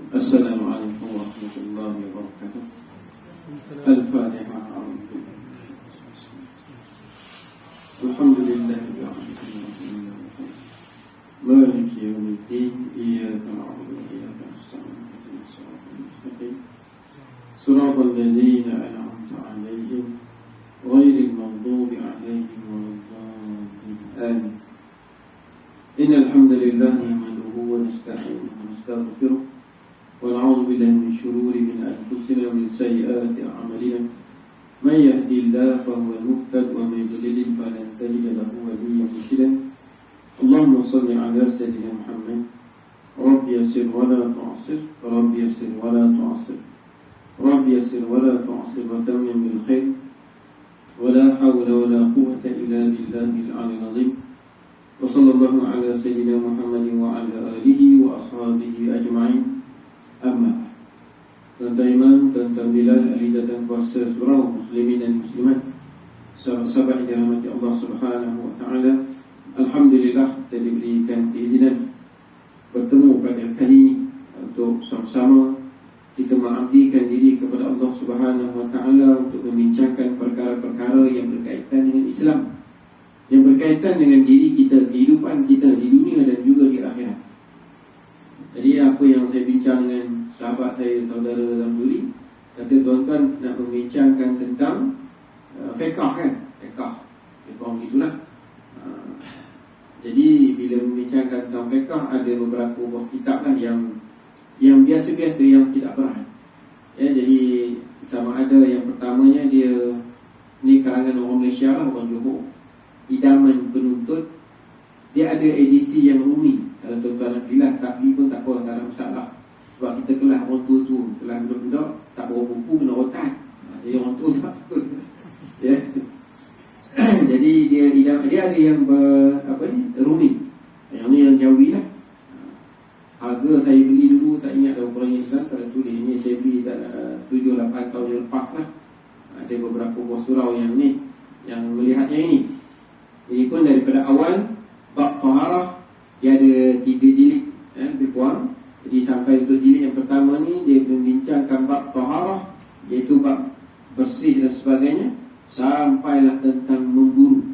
Assalamualaikum warahmatullahi wabarakatuh. Al-Fatihah. Alhamdulillahirabbil alamin. Maliki yaumiddin. Iyyaka na'budu wa iyyaka nasta'in. Ihdinas siratal mustaqim. Shiratal ladzina an'amta 'alaihim ghairil maghdubi 'alaihim waladdallin. Amin. Innal hamdalillah nahmaduhu wa nasta'inuhu wa nastaghfiruh wa na'udzu billahi min shururi min anfusina wa min sayyiati a'malina. Man yahdihillahu fahuwal muhtadi wa man yudlil falan tajida lahu waliyyan murshida. Allahumma shalli 'ala sayyidina Muhammad. Rabbi yassir wa la tu'assir, Rabbi yassir wa la tu'assir, Rabbi yassir wa la tu'assir wa tammim bil khair. Wa la hawla wa la quwwata illa billahil 'aliyyil 'azim. Wa sallallahu 'ala sayyidina Muhammadin wa 'ala alihi wa ashabihi ajma'in. Amma tuan-tuan iman, tuan-tuan bilal, ahli dan kuasa seluruh muslimin dan muslimat, sahabat-sahabat yang dirahmati Allah Subhanahu wa taala. Alhamdulillah kita diberikan keizinan bertemu pada kali ini untuk sama-sama kita mengabdikan diri kepada Allah Subhanahu wa taala untuk membincangkan perkara-perkara yang berkaitan dengan Islam, yang berkaitan dengan diri kita, kehidupan kita di dunia dan juga di akhirat. Jadi apa yang saya bincang dengan sahabat saya, saudara Zamzuli, kata tuan-tuan nak membincangkan tentang fiqh kan? Fiqh begitulah. Jadi bila membincangkan tentang fiqh, ada beberapa buah kitab lah yang biasa-biasa, yang tidak berat. Ya, jadi sama ada yang pertamanya dia ni karangan orang Malaysia lah, orang Johor, Idaman Penuntut. Dia ada edisi yang rumi. Kalau tuan-tuan nak beli tak beli pun tak apa, tak ada masalah. Sebab kita kelas orang tua tu, kelas budak-budak tak bawa buku, kena otak. Jadi orang tua tak apa. Ya. Jadi dia ada yang rumi. Yang ni yang Jawi lah. Harga saya beli dulu tak ingat dah berapa ringgit kan, pada tulis ni saya beli 7-8 tahun yang lepas lah. Ada beberapa buah surau yang ni, yang melihatnya ini. Ini pun daripada awal bab taharah, dia ada 3 jilid, lebih kurang. Jadi sampai untuk jilid yang pertama ni dia membincangkan bab taharah, iaitu bab bersih dan sebagainya, sampailah tentang memburu.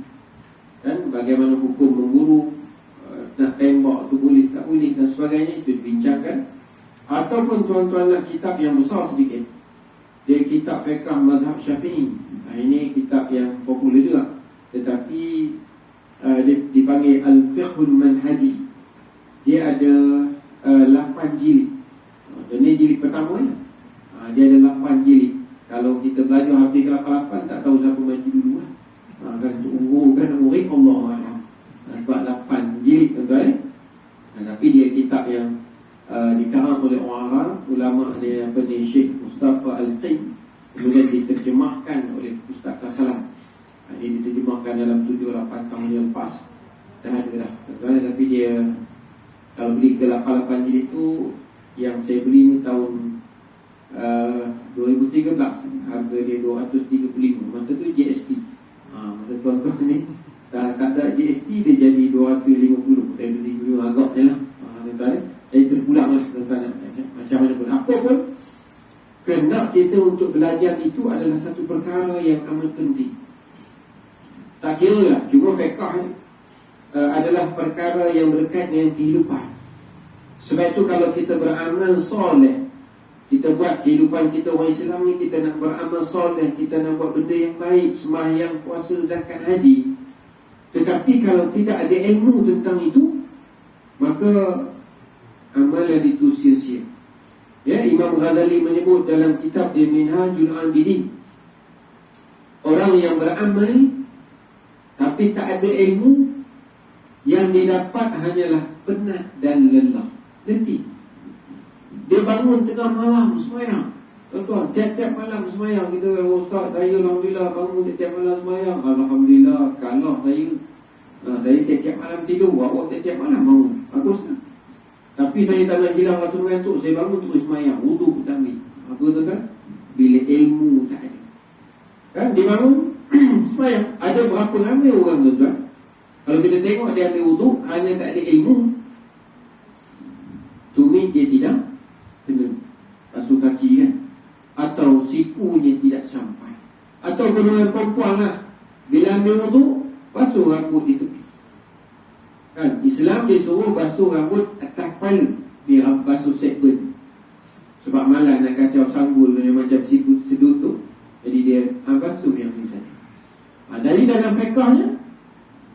Dan bagaimana hukum memburu, nak tembak tu boleh tak boleh dan sebagainya, itu dibincangkan. Ataupun tuan-tuan nak kitab yang besar sedikit, dia kitab fiqh mazhab Syafi'i. Ini kitab yang popular juga, tetapi dipanggil Al-Fiqhul Manhaji. Dia ada 8 jilid. Ini jilid pertama ya. Dia ada 8 jilid. Kalau kita belajar habis ke 8 tak tahu siapa mati dulu lah. Kan tunggu kan murid Allah alam. Sebab 8 jilid tuan-tuan. Tapi dia kitab yang dikarang oleh orang Arab, ulama dia Syekh Mustafa Al-Qim, kemudian diterjemahkan oleh Ustaz Kasalam. Ini diterjemahkan dalam 7-8 tahun yang lepas. Dah ada dah tuan-tuan. Tapi dia kalau beli ke 8 jilid tu, yang saya beli ni tahun 2013, harga dia 235. Masa tu GST. Masa tuan-tuan ni tak ada GST, dia jadi 250. Saya beli dulu agak je lah tuan-tuan. Jadi terpulang lah tuan-tuan. Macam mana pun, apa pun, kena kita untuk belajar itu adalah satu perkara yang amat penting. Tak kira lah, cuma fiqh adalah perkara yang berkait dengan kehidupan. Sebab itu kalau kita beramal soleh, kita buat kehidupan kita orang Islam ni, kita nak beramal soleh, kita nak buat benda yang baik, sembahyang, puasa, zakat, haji. Tetapi kalau tidak ada ilmu tentang itu, maka amalan itu sia-sia. Ya, Imam Ghazali menyebut dalam kitab dia Minhajul Abidin, orang yang beramal tapi tak ada ilmu, yang dia dapat hanyalah penat dan lelah, letih. Dia bangun tengah malam sembahyang. Tuan-tuan, tiap-tiap malam sembahyang. Kita, ustaz, saya alhamdulillah bangun tiap-tiap malam sembahyang. Alhamdulillah, kalau saya tiap-tiap malam tidur, awak tiap-tiap malam bangun, baguslah. Tapi saya tak nak hilang rasa mengantuk, saya bangun terus sembahyang, wudu pun tak ambil. Apa tuan-tuan? Bila ilmu tak ada. Kan, dia bangun sembahyang. Ada berapa ramai orang tuan-tuan, kalau kita tengok dia ambil wudu, kerana tak ada ilmu, tumit dia tidak benar. golongan perempuan lah, bila ambil wudu, basuh rambut di tepi. Kan, Islam dia suruh basuh rambut atas kepala, biar basuh segmen. Sebab malas nak kacau sanggul yang macam sedut tu, jadi dia basuh yang ni saja. Dari dalam fiqahnya,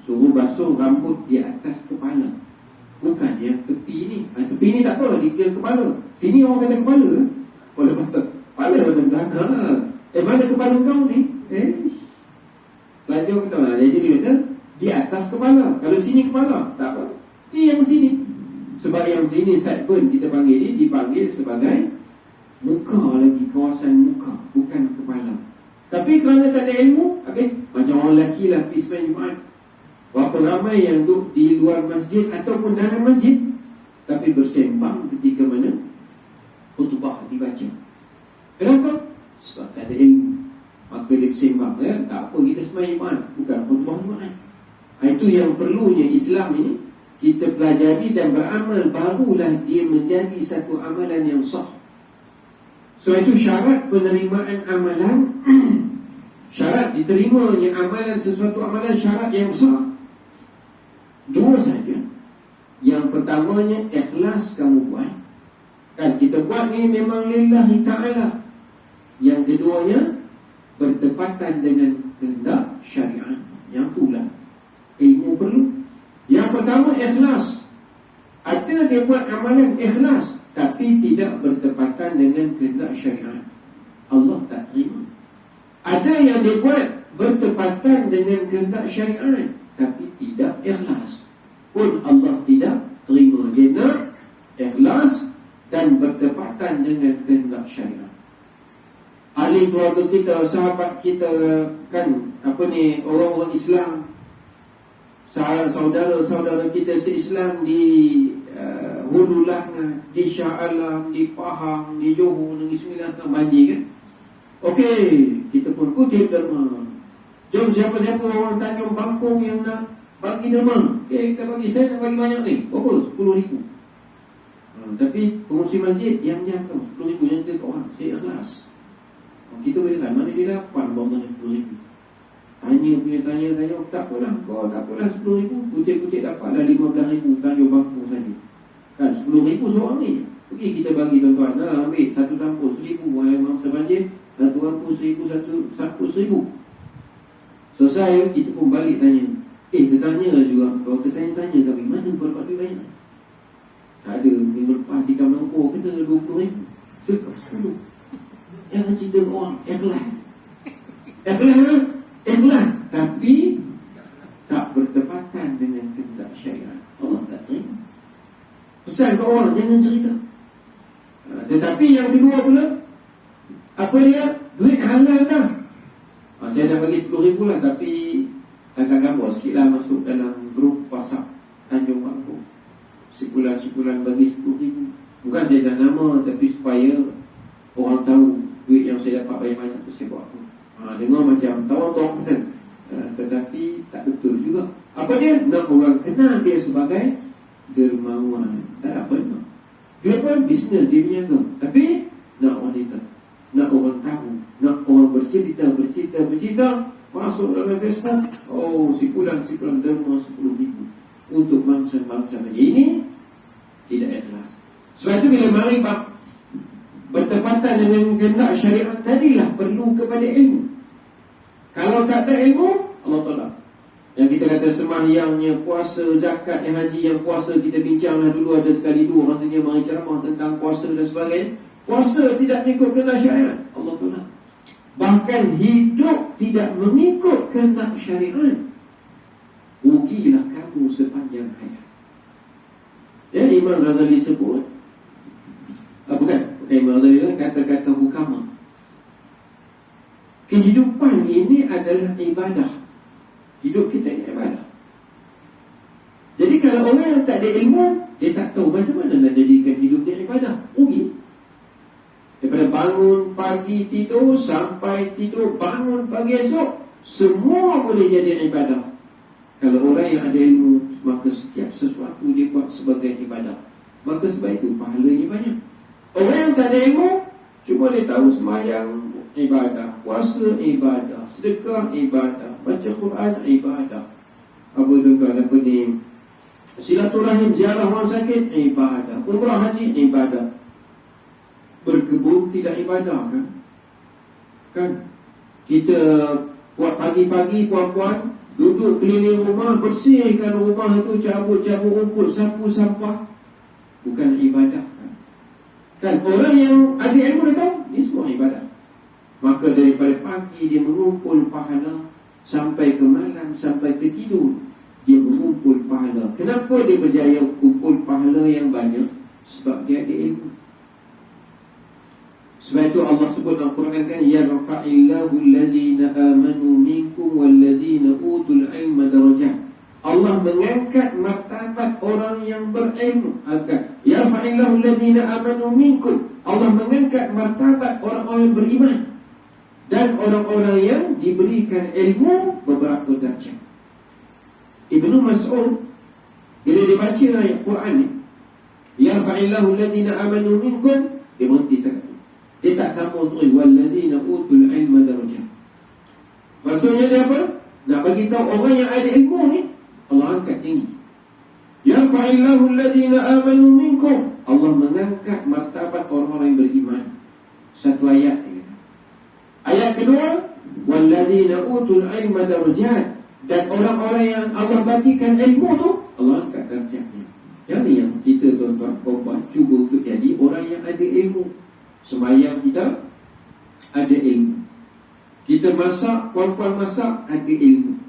suruh basuh rambut di atas kepala, bukan yang tepi ni. Tepi ni tak apa, dia kira kepala. Sini orang kata kepala, boleh kata kepala macam mana kepala kau ni? Pelajar kata lah. Jadi dia kata di atas kepala. Kalau sini kepala, tak apa. Ni yang sini. Sebab yang sini sideburn kita panggil ni, dipanggil sebagai muka lagi, kawasan muka, bukan kepala. Tapi kerana tak ada ilmu, macam orang lelaki lah pergi sembahyang Jumaat. Berapa ramai yang duduk di luar masjid ataupun dalam masjid, tapi bersembang ketika mana khutbah dibaca. Kenapa? Sebab tak ada ilmu. Maka dia bersembang, tak apa, kita sembahyang Jumaat, bukan khutbah Jumaat. Itu yang perlunya Islam ini kita pelajari dan beramal, barulah dia menjadi satu amalan yang sah. So itu syarat penerimaan amalan. Syarat diterimanya amalan, sesuatu amalan, syarat yang besar dua saja. Yang pertamanya, ikhlas kamu buat. Kan kita buat ni memang lillahi ta'ala. Yang keduanya, bertepatan dengan kehendak syariat. Yang itulah ilmu perlu. Yang pertama, ikhlas. Ada dia buat amalan ikhlas, tapi tidak bertepatan dengan kehendak syariat, Allah tak terima. Ada yang dia buat bertepatan dengan kehendak syariat, tapi tidak ikhlas, pun Allah tidak terima. Dia nak ikhlas dan bertepatan dengan kehendak syariat. Ahli keluarga kita, sahabat kita, kan orang-orang Islam, saudara-saudara kita se-Islam di Hulu Langat, di Shah Alam, di Pahang, di Johor, Negeri Sembilan, banjir kan. Okey, kita pun kutip derma. Jom siapa-siapa orang Tanjung Bangkong yang nak bagi derma. Okey, kita bagi. Saya nak bagi banyak ni. Berapa? 10,000. Tapi pengurusi masjid yang jangkau 10,000 yang kita orang. Saya ikhlas. Kita berkata, mana dia dapat bantuan 10,000? Tanya, tak apalah, kau tak apalah 10,000, kutip-kutip dapatlah 15,000 Tanjung Bangkong saja. Kan 10,000 seorang ni. Pergi kita bagi tuan-tuan, ambil satu sampul 1,000 orang mangsa banjir, satu sampul 1,000, satu sampul 1,000. Selesai, kita pun balik tanya. Tertanya juga, kalau tertanya-tanya kami, mana berapa duit banyak? Tak ada, minggu lepas di Kampung Mengkor kena 20,000. Cakap 10. Jangan cerita orang, ikhlas. Ikhlas, tapi tak bertepatan dengan kehendak syariat, Allah tak terima. Pesan ke orang, jangan cerita. Tetapi yang kedua pula, apa dia? Duit halal dah. Saya dah bagi 10,000 lah, tapi tangkap gambar sikit lah, masuk dalam grup WhatsApp Tanjung Bangkong. Sebulan bagi 10,000. Bukan saya dah nama, tapi supaya orang tahu duit yang saya dapat banyak-banyak tu saya buat apa. Dengar macam tawar-tawar kan, tetapi tak betul juga. Apa dia? Nak orang kenal dia sebagai dermawan. Tak ada apa nak. Dia pun bisnes, dia berniaga, tapi nak orang kita, nak orang tahu, nak orang bercerita, masuk dalam Facebook, sipulan derma 10,000 untuk bangsa-bangsa ini. Tidak ikhlas. Sebab itu bila mari bertepatan dengan kehendak syariat, tadilah perlu kepada ilmu. Kalau tak ada ilmu, Allah tolak. Yang kita kata sembahyangnya, puasa, zakat, yang haji, yang puasa kita bincanglah dulu, ada sekali dua maksudnya mari ceramah tentang puasa dan sebagainya. Puasa tidak mengikut kehendak syariat, Allah tolak. Bahkan hidup tidak mengikut kehendak syariat, rugilah kamu sepanjang hayat. Imam Ghazali sebut, bukan Imam Ghazali, kata-kata hukama, kehidupan ini adalah ibadah. Hidup kita ini ibadah. Jadi kalau orang yang tak ada ilmu, dia tak tahu macam mana nak jadikan hidup dia ibadah, rugi. Daripada bangun pagi tidur sampai tidur bangun pagi esok, semua boleh jadi ibadah. Kalau orang yang ada ilmu, maka setiap sesuatu dia buat sebagai ibadah. Maka sebab itu pahalanya banyak. Orang yang tak ada ilmu, cuma dia tahu sembahyang ibadah, puasa ibadah, sedekah ibadah, baca Quran ibadah. Apa tuan-tuan, apa ni, silaturahim, ziarah orang sakit ibadah, umrah haji ibadah. Berkebun tidak ibadah kan? Kan? Kita buat pagi-pagi puan-puan duduk keliling rumah, bersihkan rumah itu, cabut-cabut rumput, sapu sampah. Bukan ibadah kan? Kan orang yang ada ilmu dia tahu ini semua ibadah. Maka daripada pagi dia mengumpul pahala sampai ke malam, sampai ke tidur dia mengumpul pahala. Kenapa dia berjaya kumpul pahala yang banyak? Sebab dia ada ilmu. Sebab itu Allah sebut dalam Quran kan, yarfa'illahu allazina amanu minkum wallazina utul ilma darajat. Allah mengangkat martabat orang yang berilmu. Yarfa'illahu allazina amanu minkum. Allah mengangkat martabat orang-orang yang beriman dan orang-orang yang diberikan ilmu beberapa darjat. Ibnu Mas'ud bila dia baca ayat Quran ni, yarfa'illahu allazina amanu minkum, dia berhenti sangat. Dia tak sambung terus, wallazina utul ilma darajat. Maksudnya dia apa? Nak bagi tahu orang yang ada ilmu ni Allah angkat tinggi. Yarfa'illahu allazina amanu minkum, Allah mengangkat martabat orang-orang yang beriman. Satu ayat dia kata. Ayat kedua, wallazina utul ilma darajat, dan orang-orang yang Allah bagikan ilmu tu Allah angkat darjatnya. Yang ni yang kita tuan-tuan perempuan cuba untuk jadi orang yang ada ilmu. Sembahyang kita ada ilmu. Kita masak, puan-puan masak ada ilmu.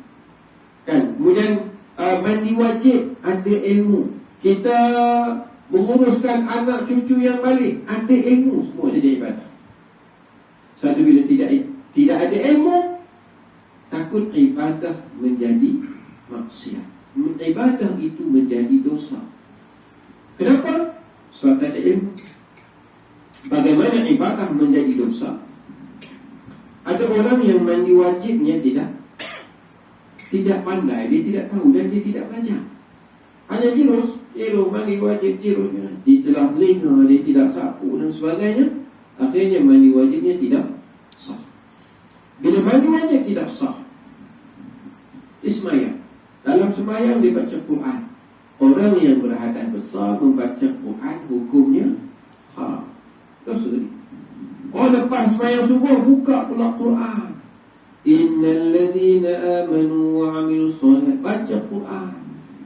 Kan? Kemudian mandi wajib ada ilmu. Kita menguruskan anak cucu yang balik ada ilmu. Semua jadi ibadah. Satu bila tidak ada ilmu, takut ibadah menjadi maksiat. Ibadah itu menjadi dosa. Kenapa? Sebab tak ada ilmu. Bagaimana ibadah menjadi dosa? Ada orang yang mandi wajibnya tidak pandai, dia tidak tahu dan dia tidak belajar. Hanya jirus mandi wajib jirusnya, di celah telinga dia tidak sapu dan sebagainya. Akhirnya mandi wajibnya tidak sah. Bila mandi wajib tidak sah, sembahyang. Dalam sembahyang dia baca Quran. Orang yang berhadas besar membaca Quran hukumnya haram. Dosa ni. Oh, lepas sembahyang subuh buka pula Quran. Innal ladzina amanu wa 'amilus shalihat, baca Quran.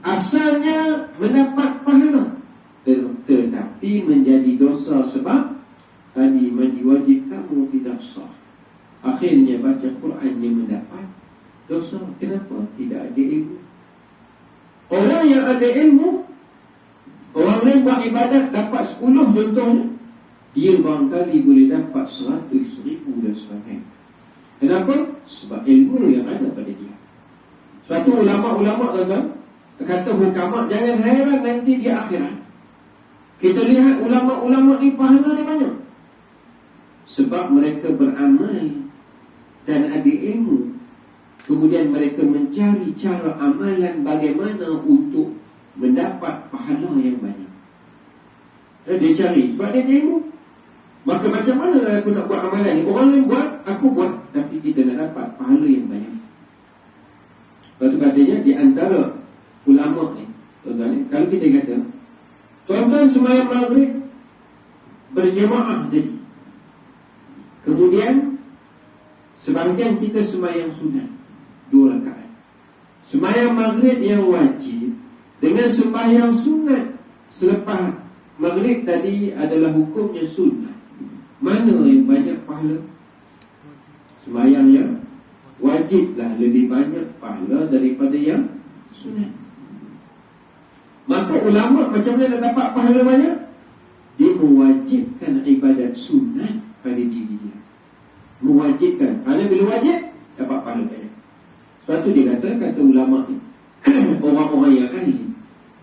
Asalnya mendapat pahala, tetapi menjadi dosa sebab tadi mandi wajib kamu tidak sah. Akhirnya baca Quran yang mendapat dosa. Kenapa? Tidak ada ilmu. Orang yang ada ilmu, orang lain buat ibadat dapat 10 contohnya, dia barangkali boleh dapat 100, 1000 dan sebagainya. Kenapa? Sebab ilmu yang ada pada dia. Suatu ulama-ulama tuan-tuan kata hukamat, jangan hairan nanti di akhirat kita lihat ulama-ulama ni pahala dia banyak. Sebab mereka beramal dan ada ilmu. Kemudian mereka mencari cara amalan bagaimana untuk mendapat pahala yang banyak. Dan dia cari sebab dia ada ilmu. Maka macam mana aku nak buat amalan ni? Orang lain buat, aku buat, tapi kita nak dapat pahala yang banyak. Lepas tu katanya di antara ulama ni, tuan-tuan, kalau kita kata tuan-tuan sembahyang maghrib berjemaah tadi, kemudian sebahagian kita sembahyang sunat 2 rakaat. Sembahyang maghrib yang wajib dengan sembahyang sunat selepas maghrib tadi adalah hukumnya sunat. Mana yang banyak pahala? Sembahyang yang wajiblah lebih banyak pahala daripada yang sunat. Maka ulama macam mana nak dapat pahala banyak? Dia mewajibkan ibadat sunat pada diri dia. Mewajibkan. Kerana bila wajib dapat pahala banyak. Sebab tu dia kata ulama ni orang-orang yang ahli,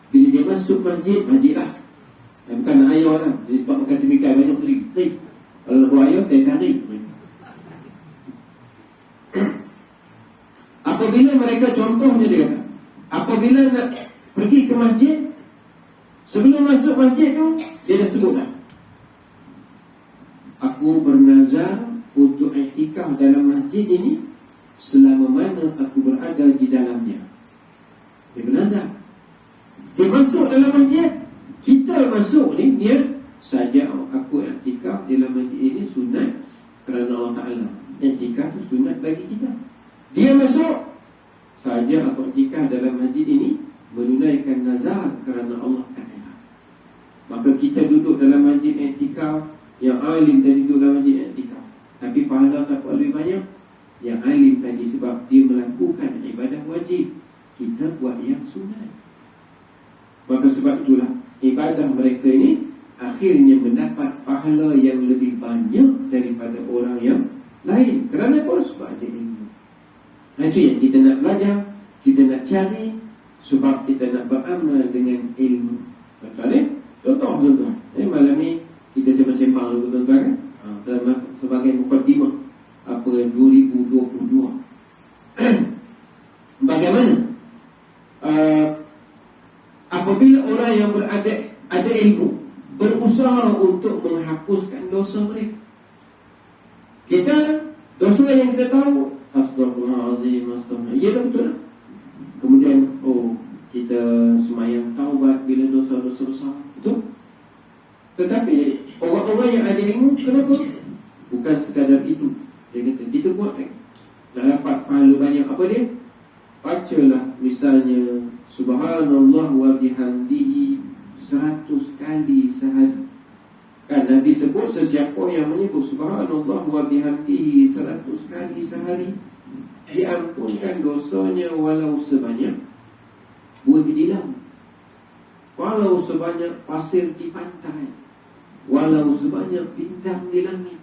bila dia masuk masjid, masjid lah. Bukan nak ayah lah. Jadi sebab makan temikai banyak terik. Kalau nak buat ayah, tarik. Apabila mereka, contohnya dia kata, apabila nak pergi ke masjid, sebelum masuk masjid tu dia dah sebut dah, aku bernazar untuk i'tikaf dalam masjid ini selama mana aku berada di dalamnya. Dia bernazar. Dia masuk dalam masjid. Kita masuk ni niat saja aku i'tikaf dalam masjid ini sunat kerana Allah Ta'ala. I'tikaf tu sunat bagi kita. Dia masuk saja aku i'tikaf dalam masjid ini menunaikan nazar kerana Allah Ta'ala. Maka kita duduk dalam masjid i'tikaf, yang alim tadi duduk dalam masjid i'tikaf. Tapi pahala siapa lebih banyak? Yang alim tadi sebab dia melakukan ibadah wajib, kita buat yang sunat. Maka sebab itulah ibadah mereka ini akhirnya mendapat pahala yang lebih banyak daripada orang yang lain. Kerana apa? Sebab ada ilmu. Itu yang kita nak belajar, kita nak cari, sebab kita nak beramal dengan ilmu. Betul? Contoh tuan-tuan, malam ni kita sembang-sembang dulu tuan-tuan kan? Sebagai mukadimah apa 2022. Bagaimana apabila orang yang ada ilmu berusaha untuk menghapuskan dosa mereka. Kita dosa yang kita tahu, astagfirullahalazim, astagfirullah, ya betul. Kemudian kita semayang taubat bila dosa-dosa besar, betul. Tetapi orang-orang yang ada ilmu, kenapa? Bukan sekadar itu. Dia kata, kita buat nak dapat pahala banyak. Apa dia? Bacalah misalnya Subhanallah wa bihamdihi 100 kali sehari. Kan Nabi sebut sesiapa yang menyebut Subhanallah wa bihamdihi 100 kali sehari, diampunkan dosanya walau sebanyak buah bidilam, walau sebanyak pasir di pantai, walau sebanyak bintang di langit.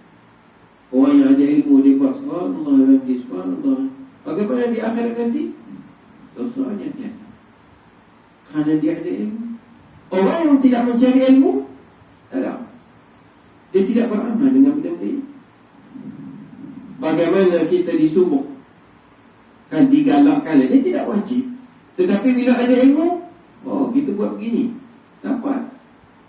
Orang yang ada ilmu dia buat Subhanallah wa bihamdihi Subhanallah. Bagaimana di akhirat nanti? Dosanya tiada, kerana dia ada ilmu. Orang yang tidak mencari ilmu, tak ada, dia tidak beramal dengan benda ini. Bagaimana kita disuruh kan digalakkan, dia tidak wajib. Tetapi bila ada ilmu, kita buat begini, dapat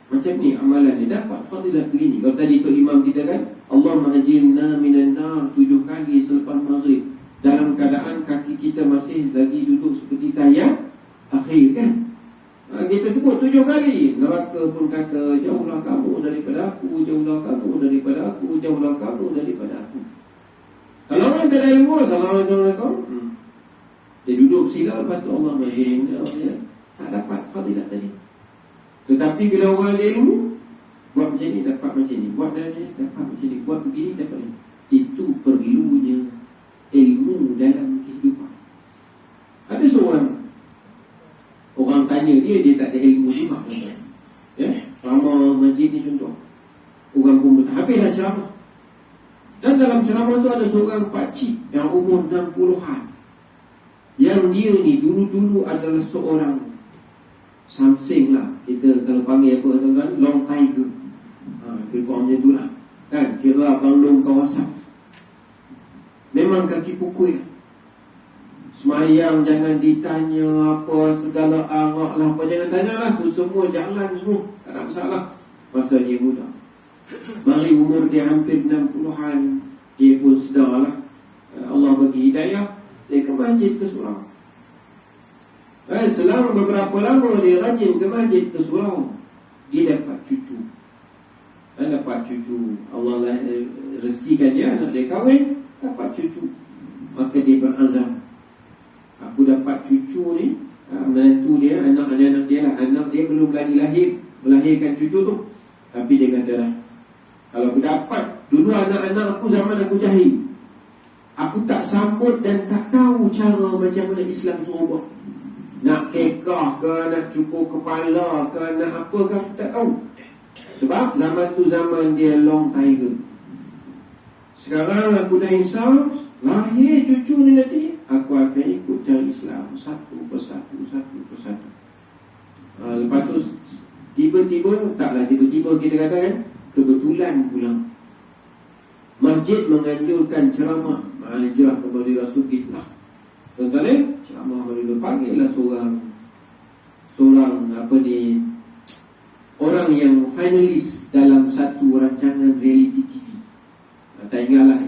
macam ni amalan dia, dapat fadilah begini. Kalau tadi tu imam kita kan, Allah ma'ajirna minan nar 7 kali selepas maghrib, dalam keadaan kaki kita masih lagi duduk seperti tayat akhir kan. Kita sebut 7 kali. Neraka pun kata, jauhlah kamu daripada aku, jauhlah kamu daripada aku, jauhlah kamu daripada aku. Kalau orang tak ada ilmu, Assalamualaikum, dia duduk sila, lepas tu Allah ma'ajirna, tak dapat fadilah tadi. Tetapi bila orang ada ilmu, buat macam ni dapat macam ni, buat macam ni dapat macam ni, buat begini dapat ni. Itu perlunya ilmu dalam kehidupan. Ada seorang orang tanya dia tak ada ilmu juga. Ramah masjid ni contoh, orang pun habislah ceramah. Dan dalam ceramah tu ada seorang pakcik yang umur 60-an, yang dia ni dulu-dulu adalah seorang Samsing lah, kita kalau panggil apa tuan-tuan, long tiger. Dia buat macam tu lah kan, kira bandung kawasan. Memang kaki pukul. Semayang jangan ditanya apa, segala arak lah apa, jangan tanya lah. Tu semua jalan semua, tak ada masalah. Masa dia muda, mari umur dia hampir 60-an, dia pun sedar lah, Allah bagi hidayah, dia ke masjid ke surau. Selama beberapa lama dia rajin ke masjid ke surau, dia dapat cucu. Dan dapat cucu, Allah lah rezekikan dia, anak dia kahwin, dapat cucu. Maka dia berazam, aku dapat cucu ni, menantu dia, anak dia lah. Anak dia belum lagi lahir, melahirkan cucu tu. Tapi dia kata lah, kalau aku dapat dulu anak-anak aku zaman aku jahil, aku tak sambut dan tak tahu cara macam mana Islam suruh buat. Nak kekah ke, nak cukur kepala ke, nak apa ke, aku tak tahu. Sebab zaman tu zaman dia long tiger. Sekarang aku dah insaf, lahir cucu ni nanti, aku akan ikut cari Islam satu persatu. Lepas tu tiba-tiba kita katakan kebetulan pula masjid menganjurkan ceramah hijrah kepada Rasulullah. Tuan-tuan, ceramah baru panggillah seorang orang yang finalis dalam satu rancangan reality TV. Tak ingatlah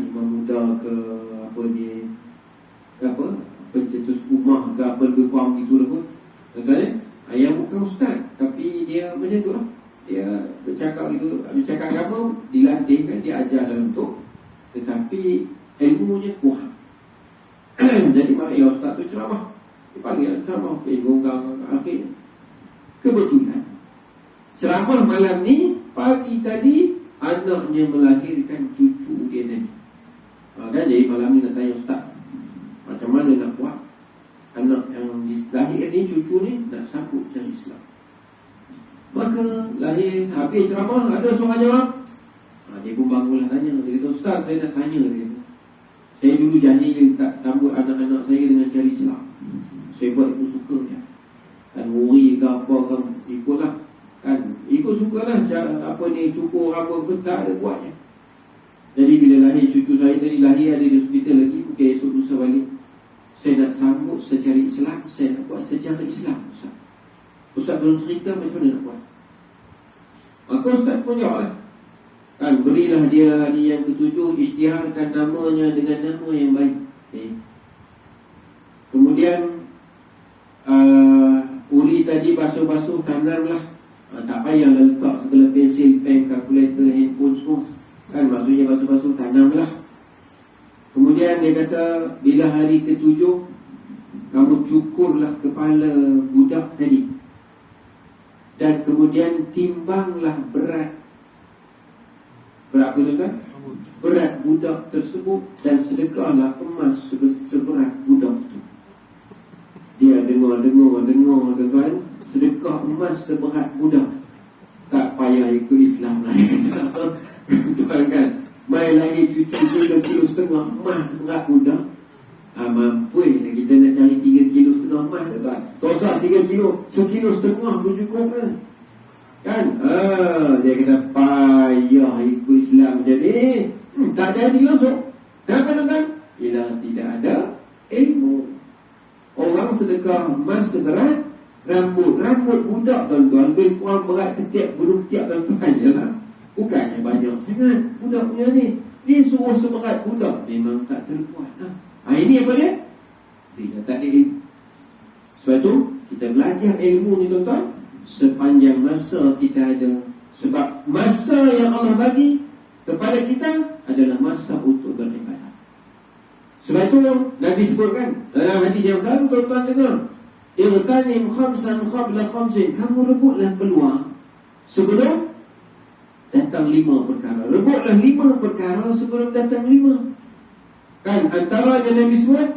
sama-sama dilatih kan, diajar dalam tu, tetapi ilmunya kurang. Jadi marilah ustaz tu ceramah, dipanggil ceramah, gonggang akhir. Kebetulan ceramah malam ni, pagi tadi anaknya melahirkan cucu dia tadi. Kan jadi malam ni nak tanya ustaz, macam mana nak buat anak yang lahir ni, cucu ni nak sambut cara Islam. Maka lahir, habis ceramah, ada seorang jawab. Dia pun bangunlah tanya. Dia kata, ustaz saya nak tanya. Dia kata, saya dulu jahil tak sambut anak-anak saya dengan cara Islam. Saya buat itu suka ya. Dan wuri ke apa kan, ikutlah kan, ikut sukalah apa ni, cukur apa pun tak ada buatnya. Jadi bila lahir cucu saya tadi, lahir ada di hospital lagi, mungkin esok lusa balik, saya nak sambut secara Islam, saya nak buat secara Islam. Ustaz tolong cerita macam mana nak buat. Maka ustaz pun jawablah kan, berilah dia hari yang ketujuh, isytiharkan namanya dengan nama yang baik. Kemudian uli tadi basuh-basuh, tanamlah. Tak payahlah letak segala pensil, pen, kalkulator, handphone semua kan, maksudnya basuh-basuh, tanamlah. Kemudian dia kata, bila hari ketujuh, kamu cukurlah kepala budak tadi, dan kemudian timbanglah berat apa tu kan? Berat budak tersebut, dan sedekahlah emas seberat budak itu. Dia dengar kan, sedekah emas seberat budak. Tak payah ikut Islam lah. Tuan kan, main lagi cucu 3,5 kilo emas seberat budak. Mampu kita nak cari 3,5 kilo emas tu kan. Tak usah 3 kilo, 1,5 kilo pun cukup kan. Dia kata payah ikut Islam jadi tak jadi langsung. Kenapa tuan? Bila tidak ada ilmu. Orang sedekah emas seberat rambut budak tuan-tuan, lebih kurang berat ketiak gunung ketiak tuan-tuan je lah. Bukannya banyak sangat budak punya ni. Dia suruh seberat budak, memang tak terbuat lah. Ini apa dia? Dia tak ada ilmu. Sebab tu kita belajar ilmu ni tuan-tuan sepanjang masa kita ada. Sebab masa yang Allah bagi kepada kita adalah masa untuk beribadah. Sebab itu Nabi sebutkan dalam hadis yang selalu tuan-tuan dengar, irtanim khamsan qabla khamsin, kamu rebutlah peluang sebelum datang 5 perkara. Rebutlah 5 perkara sebelum datang 5. Kan antaranya Nabi sebut,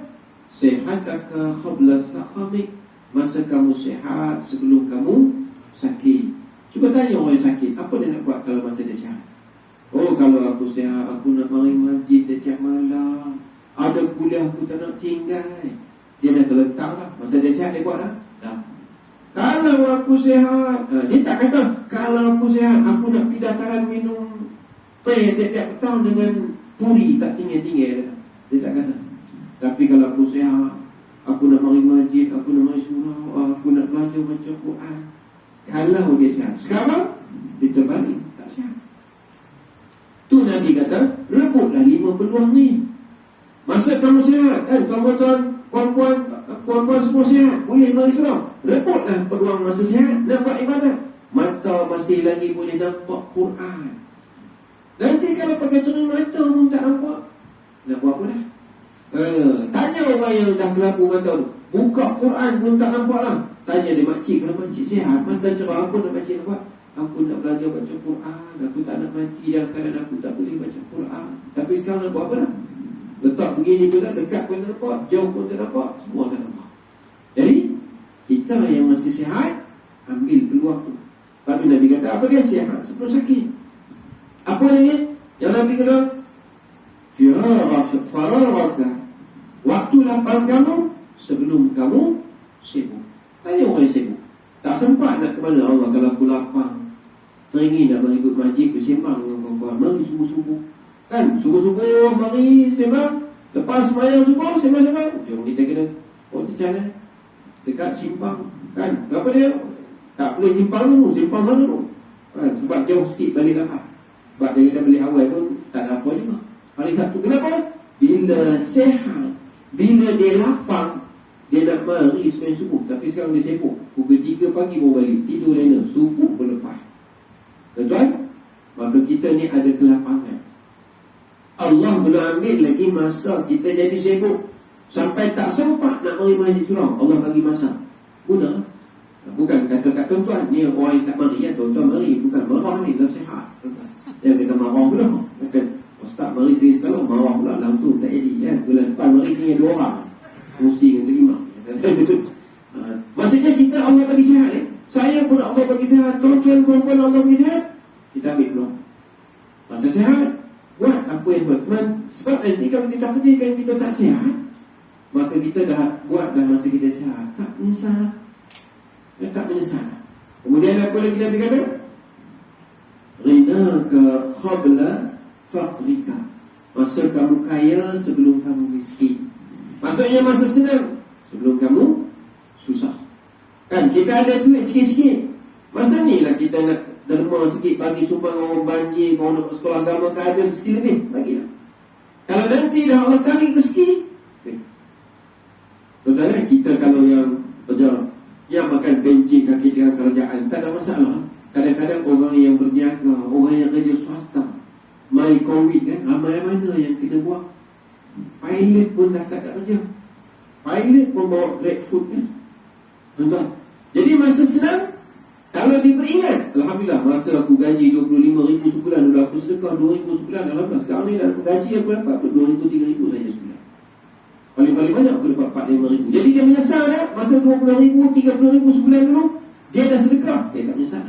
sihataka qabla saqamik, masa kamu sihat sebelum kamu sakit. Cuba tanya orang yang sakit, apa dia nak buat kalau masa dia sihat? Kalau aku sihat, aku nak mari masjid setiap malam, ada kuliah aku tak nak tinggal. Dia dah terletak lah. Masa dia sihat dia buat lah. Kalau aku sihat, dia tak kata kalau aku sihat aku nak pergi dataran minum teh tiap-tiap petang dengan puri tak tinggal-tinggal. Dia tak kata. Tapi kalau aku sihat, aku nak mari masjid, aku nak mari surau, aku nak belajar baca Quran. Kalau dia sihat. Sekarang dia terbalik, tak sihat. Tu Nabi kata, rebutlah 5 peluang ni. Masa kamu sihat kan, tuan-tuan, puan-puan semua sihat, boleh mari surau. Rebutlah peluang masa sihat nak buat ibadat. Mata masih lagi boleh nampak Quran. Nanti kalau pakai cermin mata pun tak nampak, nak buat apa dah? Tanya orang yang dah kelabu mata tu, buka Quran pun tak nampak lah. Tanya dia, makcik, kalau makcik sihat, mata cerah, apa nak makcik nak buat? Aku nak belajar baca Quran, aku tak nak mati dalam keadaan aku tak boleh baca Quran. Tapi sekarang nak buat apa dah? Letak begini pun tak, dekat pun tak nampak, jauh pun tak nampak, semua tak nampak. Jadi kita yang masih sihat, ambil peluang tu. Tapi Nabi kata, apa dia sihat sebelum sakit? Apa lagi yang Nabi kata? Fararaka, waktu lapang kamu sebelum kamu sibuk. Tanya orang yang sibuk, tak sempat nak ke mana. Allah, kalau aku lapang, teringin nak mari ikut majlis, bersembang dengan kawan-kawan, mari subuh-subuh kan, subuh-subuh mari sembang, lepas sembahyang subuh sembang-sembang. Jom kita kena jalan dekat simpang kan. Apa dia? Tak boleh simpang dulu, simpang mana dulu kan, sebab jauh sikit balik lapar. Sebab dia kata balik awal pun tak ada apa juga. Hari Sabtu kenapa? Bila sehat, bila dia lapang, dia nak mari sembahyang subuh. Tapi sekarang dia sibuk, pukul 3 pagi baru balik, tidur lena, subuh berlepas. Tuan-tuan, maka kita ni ada kelapangan. Allah belum ambil lagi masa kita jadi sibuk sampai tak sempat nak mari masjid surau. Allah bagi masa. Guna. Bukan kata kat tuan-tuan, ni orang yang tak mari ya, tuan-tuan mari, bukan marah ni, nasihat. Yang kita marah pula. Kata ustaz mari sekali marah pula langsung tak jadi ya. Bulan depan mari ni 2 orang. Kursi dengan imam. Maksudnya kita Allah bagi sihat ya. Saya pun Allah bagi sihat, tuan-tuan perempuan Allah bagi sihat. Kita ambil peluang. Masa sihat, buat apa yang buat. Sebab nanti kalau ditakdirkan kita tak sihat, maka kita dah buat dah masa kita sihat, tak menyesal. Tak menyesal. Kemudian apa lagi Nabi kata? Rinaka qabla faqrika. Masa kamu kaya sebelum kamu miskin. Maksudnya masa senang sebelum kamu susah. Kan kita ada duit sikit-sikit. Masa ni lah kita nak derma sikit, bagi sumbang orang banjir, orang nak sekolah agama, ada rezeki lebih, bagilah. Kalau nanti dah Allah tarik rezeki, betul-betul kita kalau yang kerja, yang makan benci kaki dengan kerajaan, tak ada masalah. Kadang-kadang orang yang berniaga, orang yang kerja swasta, mai COVID kan, ramai mana yang kita buat. Pilot pun dah tak ada kerja. Pilot pun bawa grab food kan. Tuan-tuan, jadi masa senang, kalau diperingat, alhamdulillah, masa aku gaji 25,000 sebulan, dulu aku sedekah 2,000 sebulan, alhamdulillah, sekarang ni dalam gaji aku dapat 2,000-3,000 saja sebulan. Paling-paling banyak aku dapat 45,000. Jadi dia menyesal dah, masa 20,000, 30,000 sebulan dulu, dia dah sedekah, dia tak menyesal.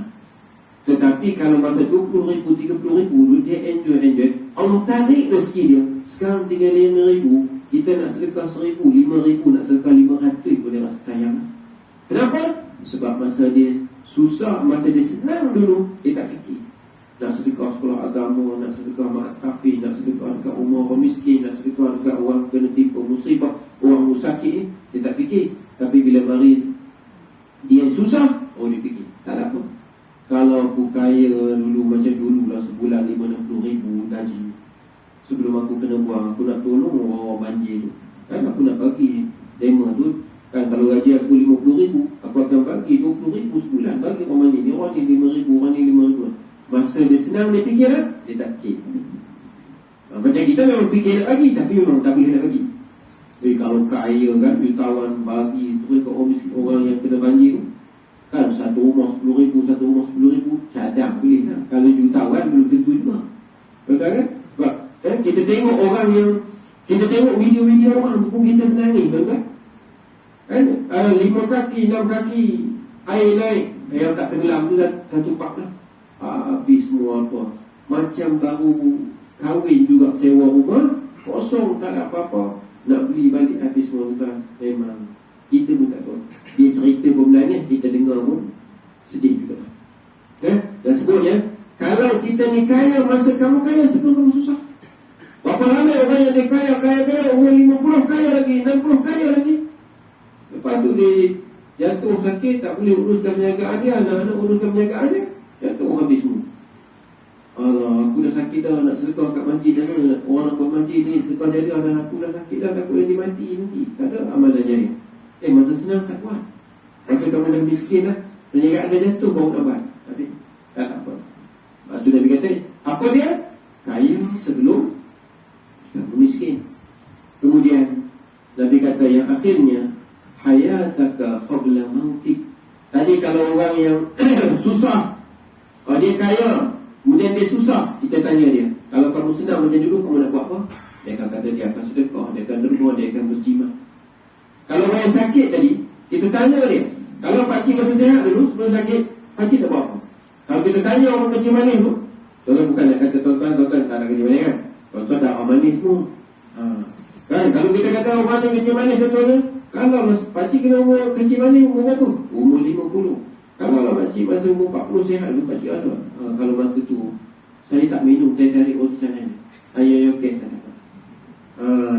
Tetapi kalau masa 20,000, 30,000 dulu, dia enjoy. Allah tarik rezeki dia, sekarang tinggal 5,000, kita nak sedekah 1,000, 5,000, nak sedekah 500 pun dia rasa sayang. Kenapa? Sebab masa dia susah, masa dia senang dulu, dia tak fikir nak sedekah sekolah agama, nak sedekah mak kafir, nak sedekah dekat rumah orang miskin, nak sedekah dekat orang kena timpa musibah, orang sakit ni, dia tak fikir. Tapi bila mari dia susah, dia fikir. Tak ada apa. Kalau aku kaya dulu macam dulu lah, sebulan 50,000 gaji, sebelum aku kena buang, aku nak tolong orang banjir tu, kan aku nak bagi demo tu. Kan kalau gaji aku 50,000, aku akan bagi 20,000 sebulan bagi orang ni. Orang ni 5,000, orang ni 5,000. Masa dia senang dia fikir lah, dia tak fikir. Macam kita memang fikir nak bagi, tapi memang tak boleh nak bagi. Jadi kalau kaya kan, jutawan bagi terus ke orang miskin, orang yang kena banjir tu, kan satu rumah 10,000, satu rumah 10,000, cadang boleh lah. Kalau jutawan belum tentu juga. Betul kan? Sebab kan, kita tengok orang yang, kita tengok video-video orang pun kita menangis, betul kan? Kan 5 kaki, 6 kaki air naik, yang tak tenggelam tu dah satu pak lah. Habis semua apa, macam baru kahwin juga, sewa rumah kosong, tak ada apa-apa, nak beli balik habis semua tu kan. Memang kita pun tak tahu. Dia cerita pun menangis, kita dengar pun sedih juga kan. Dan sebutnya, kalau kita ni kaya masa kamu kaya, sebelum kamu susah. Berapa ramai orang yang dia kaya, umur 50 kaya lagi, 60 kaya lagi. Lepas tu dia jatuh sakit, tak boleh uruskan perniagaan dia, anak-anak uruskan perniagaan dia, jatuh habis semua. Allah, aku dah sakit dah, nak sedekah kat masjid dah, orang nak buat masjid ni, sedekah jariah dan aku dah sakit dah, takut nanti mati nanti. Tak ada amalan jariah. Masa senang tak kuat. Masa kamu dah miskin dah, perniagaan dah jatuh baru nak buat. Tapi tak apa. Lepas tu Nabi kata ni, apa dia? Kaya sebelum kamu miskin. Kemudian Nabi kata yang akhirnya, hayataka qabla mautik. Tadi kalau orang yang susah, dia kaya, kemudian dia susah, kita tanya dia, kalau kamu senang macam dulu, kamu nak buat apa? Dia akan kata dia akan sedekah, dia akan derma, dia akan berjimat. Kalau orang yang sakit tadi, kita tanya dia, kalau pakcik masa sihat dulu, sebelum sakit, pakcik nak buat apa? Kalau kita tanya orang kerja manis tu, tuan-tuan bukan nak kata tuan-tuan tak nak kerja manis kan? Tuan-tuan dah orang manis semua. Kan, kalau kita kata orang yang kerja manis, contohnya, kalau pakcik kena umur kerja manis, umur berapa? Umur 50. Kalau pakcik masa umur 40 sihat dulu, pakcik rasa kalau masa tu saya tak minum teh tarik roti canai, ayo kes tak apa.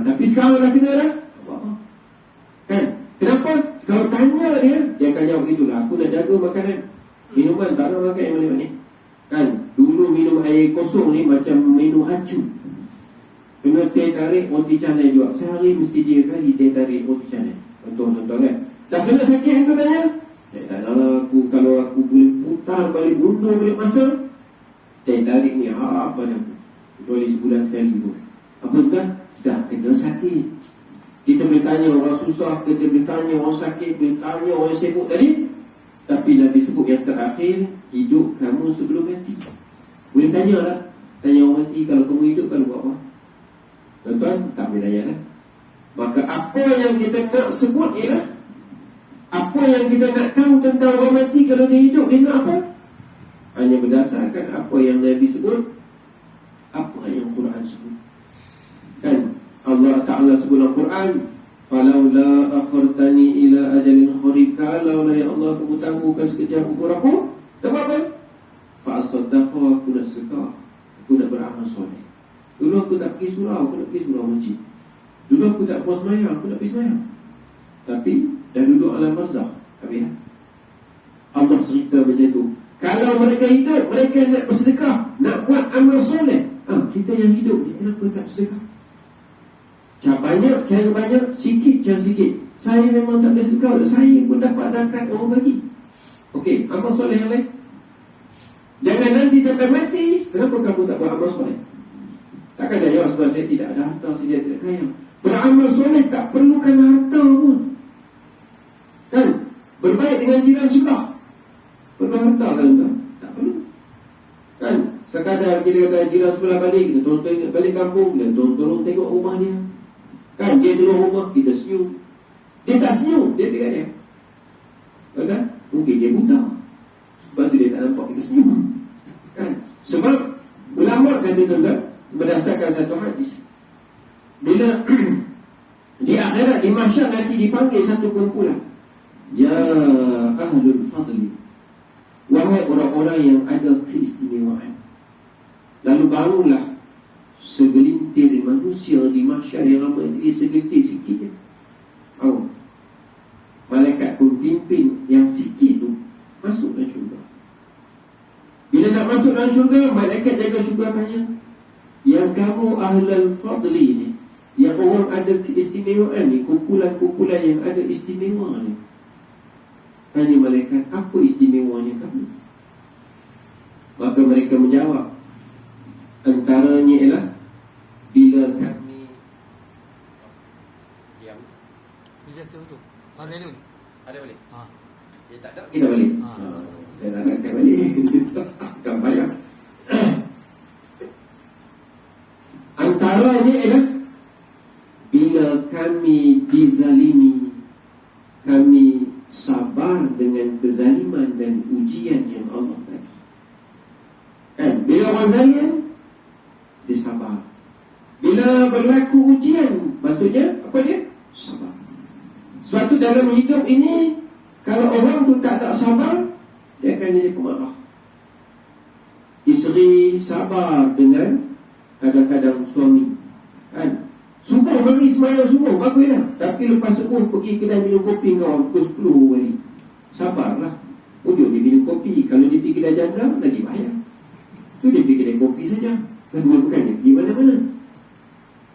Tapi sekarang dah kena dah, apa? Kan? Kenapa? Kalau tanya dia akan jawab begitulah, aku nak jaga makanan, minuman, tak nak makan yang manis-manis. Kan? Dulu minum air kosong ni macam minum hacu. Kena teh tarik roti canai juga. Sehari mesti 3 kali teh tarik roti canai. Contoh-contoh kan. Dah kena sakit tu tanya, tak nak aku, kalau aku boleh putar balik, mundur balik masa, teh tarik ni apa dah, kecuali sebulan sekali pun. Apa kan? Dah kena sakit. Kita boleh tanya orang susah, kita boleh tanya orang sakit, boleh tanya orang sibuk tadi. Tapi Nabi sebut yang terakhir, hidup kamu sebelum mati. Boleh tanya lah, tanya orang mati, kalau kamu hidup kalau buat apa? Tuan-tuan, tak boleh tanya lah. Maka apa yang kita nak sebut ialah apa yang kita nak tahu tentang orang mati. Kalau dia hidup, dia nak apa? Hanya berdasarkan apa yang Nabi sebut, apa yang Quran sebut. Kan Allah Ta'ala sebut dalam Quran, "Falaula akhartani ila ajalin qarib." Kalau ya Allah, kamu tangguhkan sekejap umur aku, tak apa? Fa'asaddaqu, aku nak sedekah, aku nak beramal soleh. Dulu aku tak pergi surau, aku nak pergi surau masjid. Dulu aku tak puas semayang, aku nak pergi semayang. Tapi dah duduk alam barzakh. Habis dah. Allah cerita macam tu. Kalau mereka hidup, mereka nak bersedekah, nak buat amal soleh. Kita yang hidup ni kenapa tak bersedekah? Cara banyak, cara banyak, sikit, cara sikit. Saya memang tak boleh sedekah, saya pun dapat zakat orang bagi. Okey, amal soleh yang lain. Jangan nanti sampai mati, kenapa kamu tak buat amal soleh? Takkan dia jawab sebab saya tidak ada harta, saya tidak kaya. Beramal soleh tak perlukan harta pun. Kan? Berbaik dengan jiran sebelah, perlu harta kan? Tak perlu. Kan? Sekadar kita kata jiran sebelah balik, kita tolong balik kampung, kita tolong tengok rumah dia. Kan? Dia tengok rumah, kita senyum. Dia tak senyum, dia dekat dia. Kan? Mungkin dia buta, sebab tu dia tak nampak kita senyum. Kan? Sebab ulama kata tuan-tuan, berdasarkan satu hadis, bila di akhirat, di mahsyar nanti dipanggil satu kumpulan, ya ahlul fadli, wahai orang-orang yang ada keistimewaan. Lalu barulah segelintir manusia di mahsyar yang lama ini, segelintir sikit je. Malaikat pun pimpin yang sikit tu masuk dalam syurga. Bila nak masuk dalam syurga, malaikat jaga syurga tanya, yang kamu ahlul fadli ni, yang orang ada keistimewaan ni, kumpulan-kumpulan yang ada istimewa ni, tanya malaikat, apa istimewanya kamu? Maka mereka menjawab, antaranya ialah bila kami diam. Bila tu ada ni. Ada balik? Dia tak ada, kita balik. Dia tak ada balik. Tak payah. Antaranya ialah bila kami dizalimi, kami sabar dengan kezaliman dan ujian yang Allah bagi. Kan? Bila orang zalim, dia sabar. Bila berlaku ujian, maksudnya apa dia? Sabar. Sebab tu dalam hidup ini, kalau orang tu tak sabar, dia akan jadi pemarah. Isteri sabar dengan kadang-kadang suami, kan? Subuh bagi semayang subuh, bagus dah. Tapi lepas subuh pergi kedai minum kopi kawan, pukul 10 balik. Sabarlah. Ujung dia minum kopi. Kalau dia pergi kedai janda, lagi bayar. Tu dia pergi kedai kopi saja. Kan bukan dia pergi mana-mana.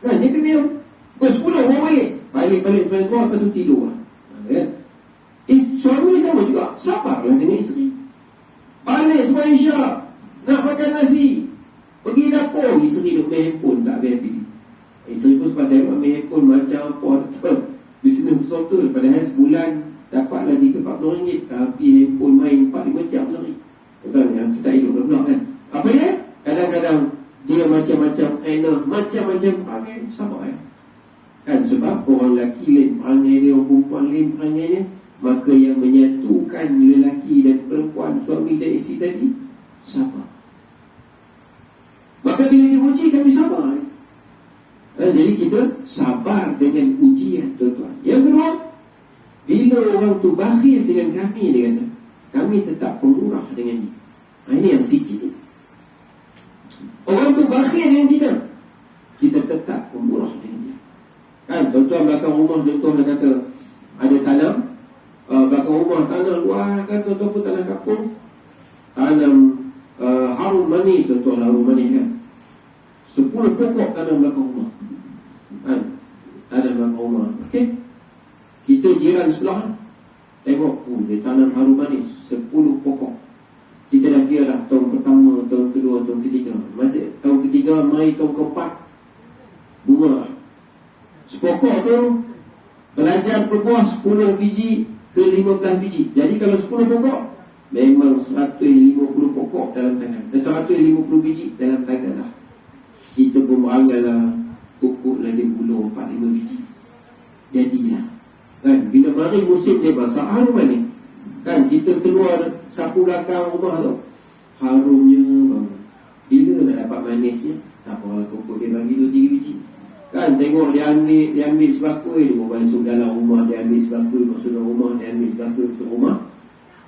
Kan dia pergi minum. Pukul 10 orang balik. Balik-balik semayang subuh, lepas tu tidur lah. Kan? Suami sama juga, sabarlah dengan isteri. Balik semayang isyak, nak makan nasi, pergi dapur, isteri duk main handphone, tak habis-habis. Isteri pun sebab saya main handphone macam portal bisnes besar tu. Padahal sebulan dapatlah RM30-40, tapi handphone main 4-5 jam sehari. Betul, yang kita hidup berblok kan. Apa dia? Kadang-kadang dia macam-macam kena, macam-macam perangai, sabar kan. Kan sebab orang lelaki lain perangai dia, orang perempuan lain perangai dia. Maka yang menyatukan lelaki dan perempuan, suami dan isteri tadi, sabar. Maka bila diuji, kami sabar. Jadi kita sabar dengan ujian, tuan-tuan. Yang kedua, bila orang tu bakhil dengan kami, dia kata, kami tetap pemurah dengan dia. Ini yang sikit. Orang tu bakhil dengan kita tetap pemurah dengan dia. Kan, tuan-tuan belakang rumah, tuan-tuan kata, ada tanam, belakang rumah tanam luar kan, tuan-tuan pun tanam kapung, tanam harum manis, tuan-tuan, harum manis kan, 10 pokok tanam belakang rumah. Kan, tanam belakang rumah. Okey, kita jiran sebelah tengok, dia tanam harum manis 10 pokok. Kita dah dia dah tahun pertama, tahun kedua, tahun ketiga. Masih tahun ketiga, mai tahun keempat, bunga lah. Sepokok tu belajar berbuah 10 biji ke 15 biji. Jadi kalau 10 pokok, memang 150 pokok dalam tangan, dan 150 biji dalam tangan lah. Kita pun beranganlah pokok lah dia buluh 4-5 biji. Jadilah kan, bila mari musim dia basah, harum ni kan, kita keluar sapu belakang rumah tu, harumnya bang. Bila nak dapat manisnya, tak apa, pokok dia bagi 2-3 biji kan. Tengok dia ambil sebakul, dia masuk dalam rumah, dia ambil sebakul masuk dalam rumah, dia ambil sebakul masuk rumah,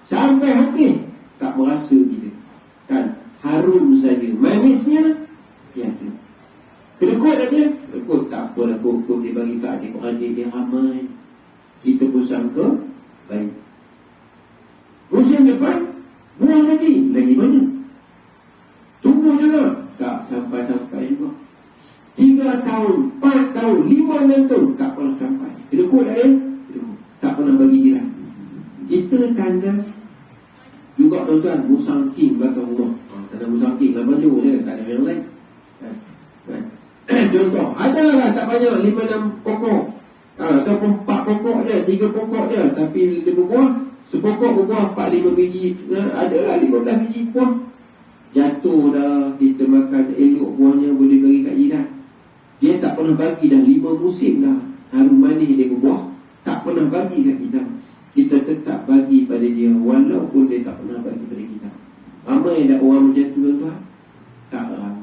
sampai habis tak merasa kita kan. Harum saja, manisnya tiada. Kedekut dia, kedekut tak apalah, pokok dia bagi kat adik-adik dia ramai, kita pun sangka baik. Musim depan buang lagi mana? Tunggu je lah, tak sampai-sampai juga. 3 tahun, 4 tahun, 5 tahun tak pernah sampai. Kedekut tak dia? Kedekut. Tak pernah bagi jiran. Kita tanda juga tuan-tuan, musangking belakang rumah. Tanda musangking lah baju je, tak ada yang lain kan? Contoh, adalah tak banyak 5-6 pokok, ataupun 4 pokok je, 3 pokok je, tapi dia berbuah, sepokok berbuah 4-5 biji, adalah 15 biji buah. Jatuh dah, kita makan elok buahnya, boleh bagi kat jiran. Dia tak pernah bagi dah 5 musim dah, harum manis dia berbuah, tak pernah bagi kat kita. Kita tetap bagi pada dia, walaupun dia tak pernah bagi pada kita. Ramai tak orang macam tu tuan-tuan? Tak ramai.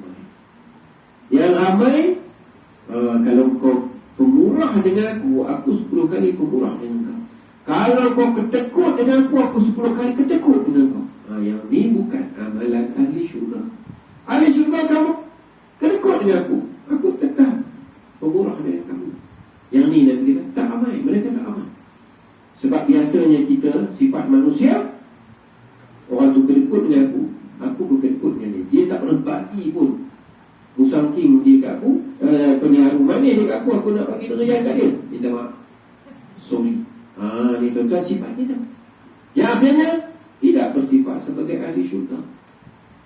Yang ramai, kalau kau pemurah dengan aku 10 kali pemurah dengan kau. Kalau kau ketekut dengan aku 10 kali ketekut dengan kau. Yang ni bukan amalan ahli syurga. Ahli syurga kamu ketekut dengan aku tetap pemurah dengan kamu. Yang ni Nabi kata tak ramai, mereka tak ramai. Sebab biasanya kita sifat manusia, orang tu kedekut dengan aku pun kedekut dengan dia. Dia tak pernah bagi pun musangking dia kat aku, penyaharum manis dia kat aku nak bagi kerjaan kat dia. Minta maaf, sorry. Ni tuan-tuan sifat kita, yang akhirnya tidak bersifat sebagai ahli syurga.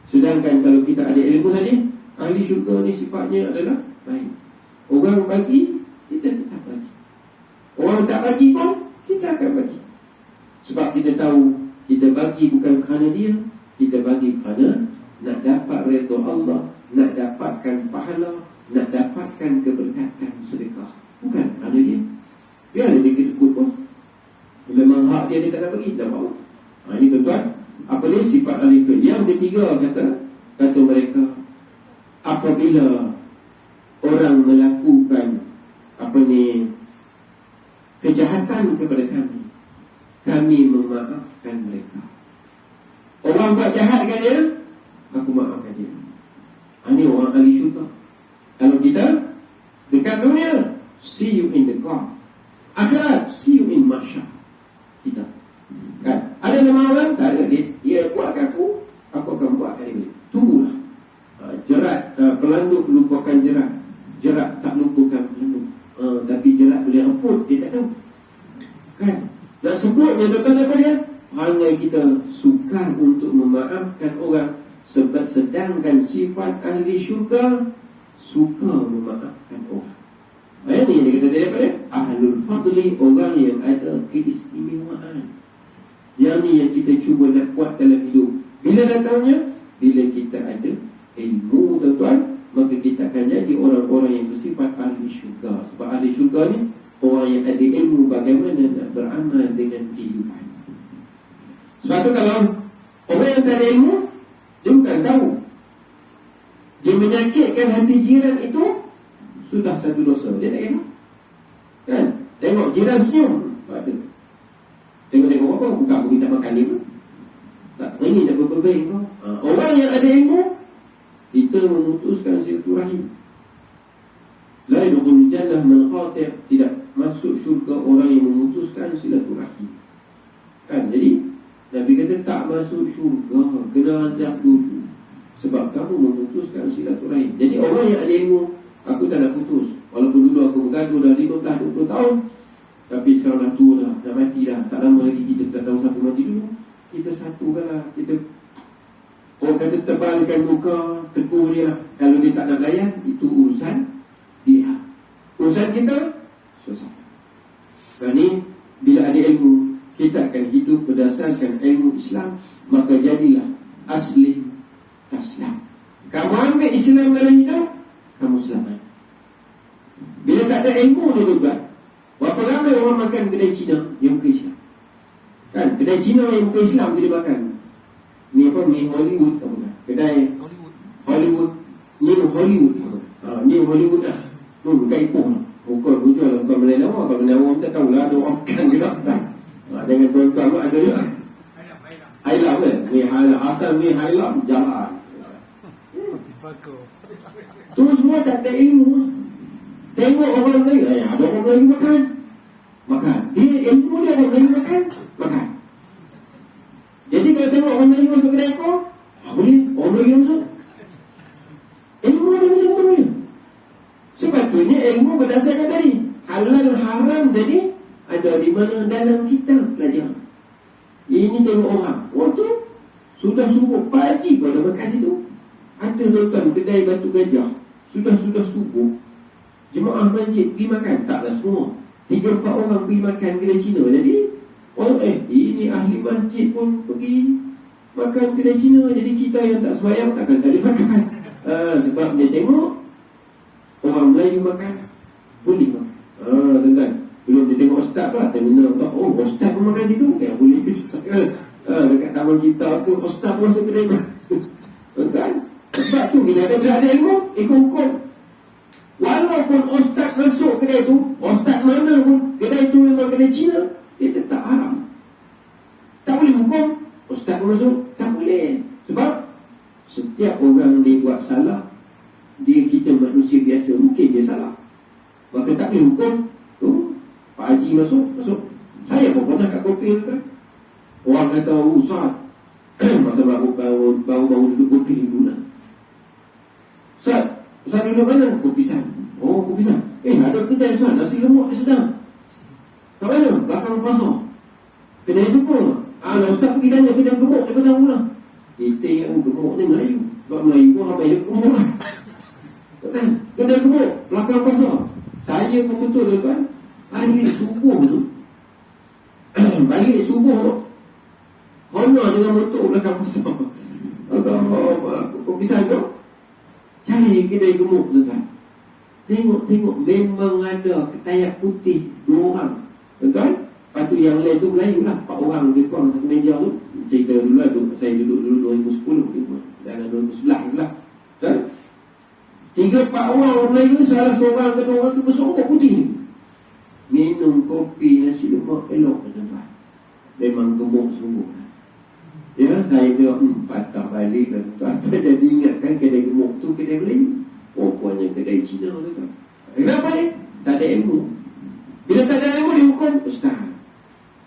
Sedangkan kalau kita ada ilmu tadi, ahli syurga ni sifatnya adalah baik. Orang bagi, kita tetap bagi. Orang tak bagi pun, kita akan bagi. Sebab kita tahu, kita bagi bukan kerana dia, kita bagi kerana nak dapat redha Allah, nak dapatkan pahala, nak dapatkan keberkatan sedekah. Bukan kerana dia. Biar dia kedekut pun, memang hak dia tak nak bagi, tak apa. Ini tuan-tuan, apa dia sifat ahli syurga. Yang ketiga kata mereka, apabila orang melakukan kejahatan kepada kami memaafkan mereka. Orang buat jahat kat dia, aku maafkan dia. Ini orang ahli syurga. Kalau kita dekat dunia, see you in the God. Akhirat, see you in mahsyar. Kita kan? Ada nama orang? Tak ada. Dia buat kat aku akan buat kat dia. Tunggulah. Jerat, pelanduk lupakan jerat, jerat tak lupakan pelanduk. Tapi jerat boleh ampun, dia tak tahu kan? Nak sebutnya tuan-tuan apa dia? Hanya kita sukar untuk memaafkan orang. Sebab sedangkan sifat ahli syurga suka memaafkan orang. Ini yang dia kata tadi apa dia? Ahlul fadli, orang yang ada keistimewaan. Yang ni yang kita cuba nak buat dalam hidup. Bila datangnya? Bila kita ada ilmu tuan-tuan, maka kita akan jadi orang-orang yang bersifat ahli syurga. Sebab ahli syurga ni orang yang ada ilmu bagaimana nak beramal dengan kehidupan. Sebab tu kalau orang yang tak ada ilmu, dia bukan tahu, dia menyakitkan hati jiran itu sudah satu dosa. Dia tak kira kan? Tengok jiran senyum, tak ada. Tengok apa, bukan aku minta makan dia pun tak teringin, tak berbaik kau. Orang yang ada ilmu, kita memutuskan silaturahim. La yadkhulul jannah man khati', tidak masuk syurga orang yang memutuskan silaturahim. Kan? Jadi Nabi kata tak masuk syurga, kena azab dulu sebab kamu memutuskan silaturahim. Jadi orang yang ada ilmu, aku tak nak putus. Walaupun dulu aku bergaduh dah 15-20 tahun, tapi sekarang dah tua dah, dah mati dah. Tak lama lagi kita tak tahu satu mati dulu. Kita satukanlah, kita Orang kata tebalkan muka, tegur dia lah. Kalau dia tak nak layan, itu urusan dia. Urusan kita, selesai. Dan ni, bila ada ilmu, kita akan hidup berdasarkan ilmu Islam. Maka jadilah aslim taslam. Kamu ambil Islam dalam hidup, kamu selamat. Bila tak ada ilmu ni juga, berapa ramai orang makan kedai Cina yang bukan Islam? Kan, kedai Cina yang bukan Islam dia makan. Ni apa, mi Hollywood apa kan? Kedai Hollywood. Ni Hollywood. Ni Hollywood lah. Bukan Ipoh lah. Bukan rujuk lah, bukan Malay Lawa. Kalau Malay Lawa tak tahulah, ada orang makan ke tak. Dengan tuan-tuan pun ada juga. Hailam kan? Mi Hailam. Asal mi Hailam, jalan. Tu semua tak ada ilmu. Tengok orang Melayu, ada orang Melayu makan. Dia ilmu dia orang Melayu makan. Jadi kalau tengok orang Melayu masuk kedai kau, boleh orang Melayu masuk. Ilmu dia macam tu je. Sepatutnya ilmu berdasarkan tadi. Halal haram tadi ada di mana dalam kitab pelajar. Ini tengok orang. Tu sudah subuh pagi kau dah makan itu. Ada tuan-tuan kedai batu gajah. Sudah subuh. Jemaah masjid pergi makan. Taklah semua. 3-4 orang pergi makan kedai Cina. Jadi ini ahli masjid pun pergi makan kedai Cina. Jadi kita yang tak sembahyang takkan tak boleh makan. Sebab dia tengok orang Melayu makan, boleh makan. Tuan-tuan, belum dia tengok ustaz pula. Tengok ustaz pun makan situ, kan boleh. Dekat taman kita tu ustaz pun masuk kedai makan. Tuan-tuan, sebab tu bila ada ilmu, ikut hukum. Walaupun ustaz masuk kedai tu, ustaz mana pun, kedai tu memang kedai Cina, dia tetap haram. Tak boleh hukum. Ustaz pun masuk, tak boleh. Sebab setiap orang dia buat salah, kita manusia biasa, mungkin dia salah. Maka tak boleh hukum. Pak Haji masuk. Saya pun pernah kat kopi tu kan. Orang kata, Ustaz, masa baru duduk kopi dulu lah. Ustaz duduk mana? Kopisan. Kopisan. Ada kedai Ustaz, nasi lemak dia sedang. Kat mana? Belakang pasar. Kedai semua. Ustaz pergi tanya kedai gemuk, dia tahu lah. Kita yang gemuk ni Melayu. Sebab Melayu pun ramai dia gemuk lah. Kedai gemuk, belakang pasar. Saya pun betul tuan-tuan. Balik subuh tu Kona dengan motor belakang pasar. Kopisan tu cari kedai gemuk tuan-tuan. Tengok memang ada ketayak putih 2 orang. Tuan-tuan, lepas tu yang lain tu Melayu lah, 4 orang lebih kurang satu meja tu. Cerita dulu lah, saya duduk dulu 2010 dalam 2011 pula. Kan? 3-4 orang Melayu ni, salah seorang ke 2 orang tu bersongkok putih ni. Minum kopi nasi lemak elok tuan-tuan. Memang gemuk sungguh. Ya, saya tengok patah balik lah tuan-tuan. Jadi ingatkan kedai gemuk tu kedai Melayu. Rupanya kedai Cina tuan-tuan. Kenapa ni? Tak ada ilmu. Bila tak ada ilmu dihukum, Ustaz,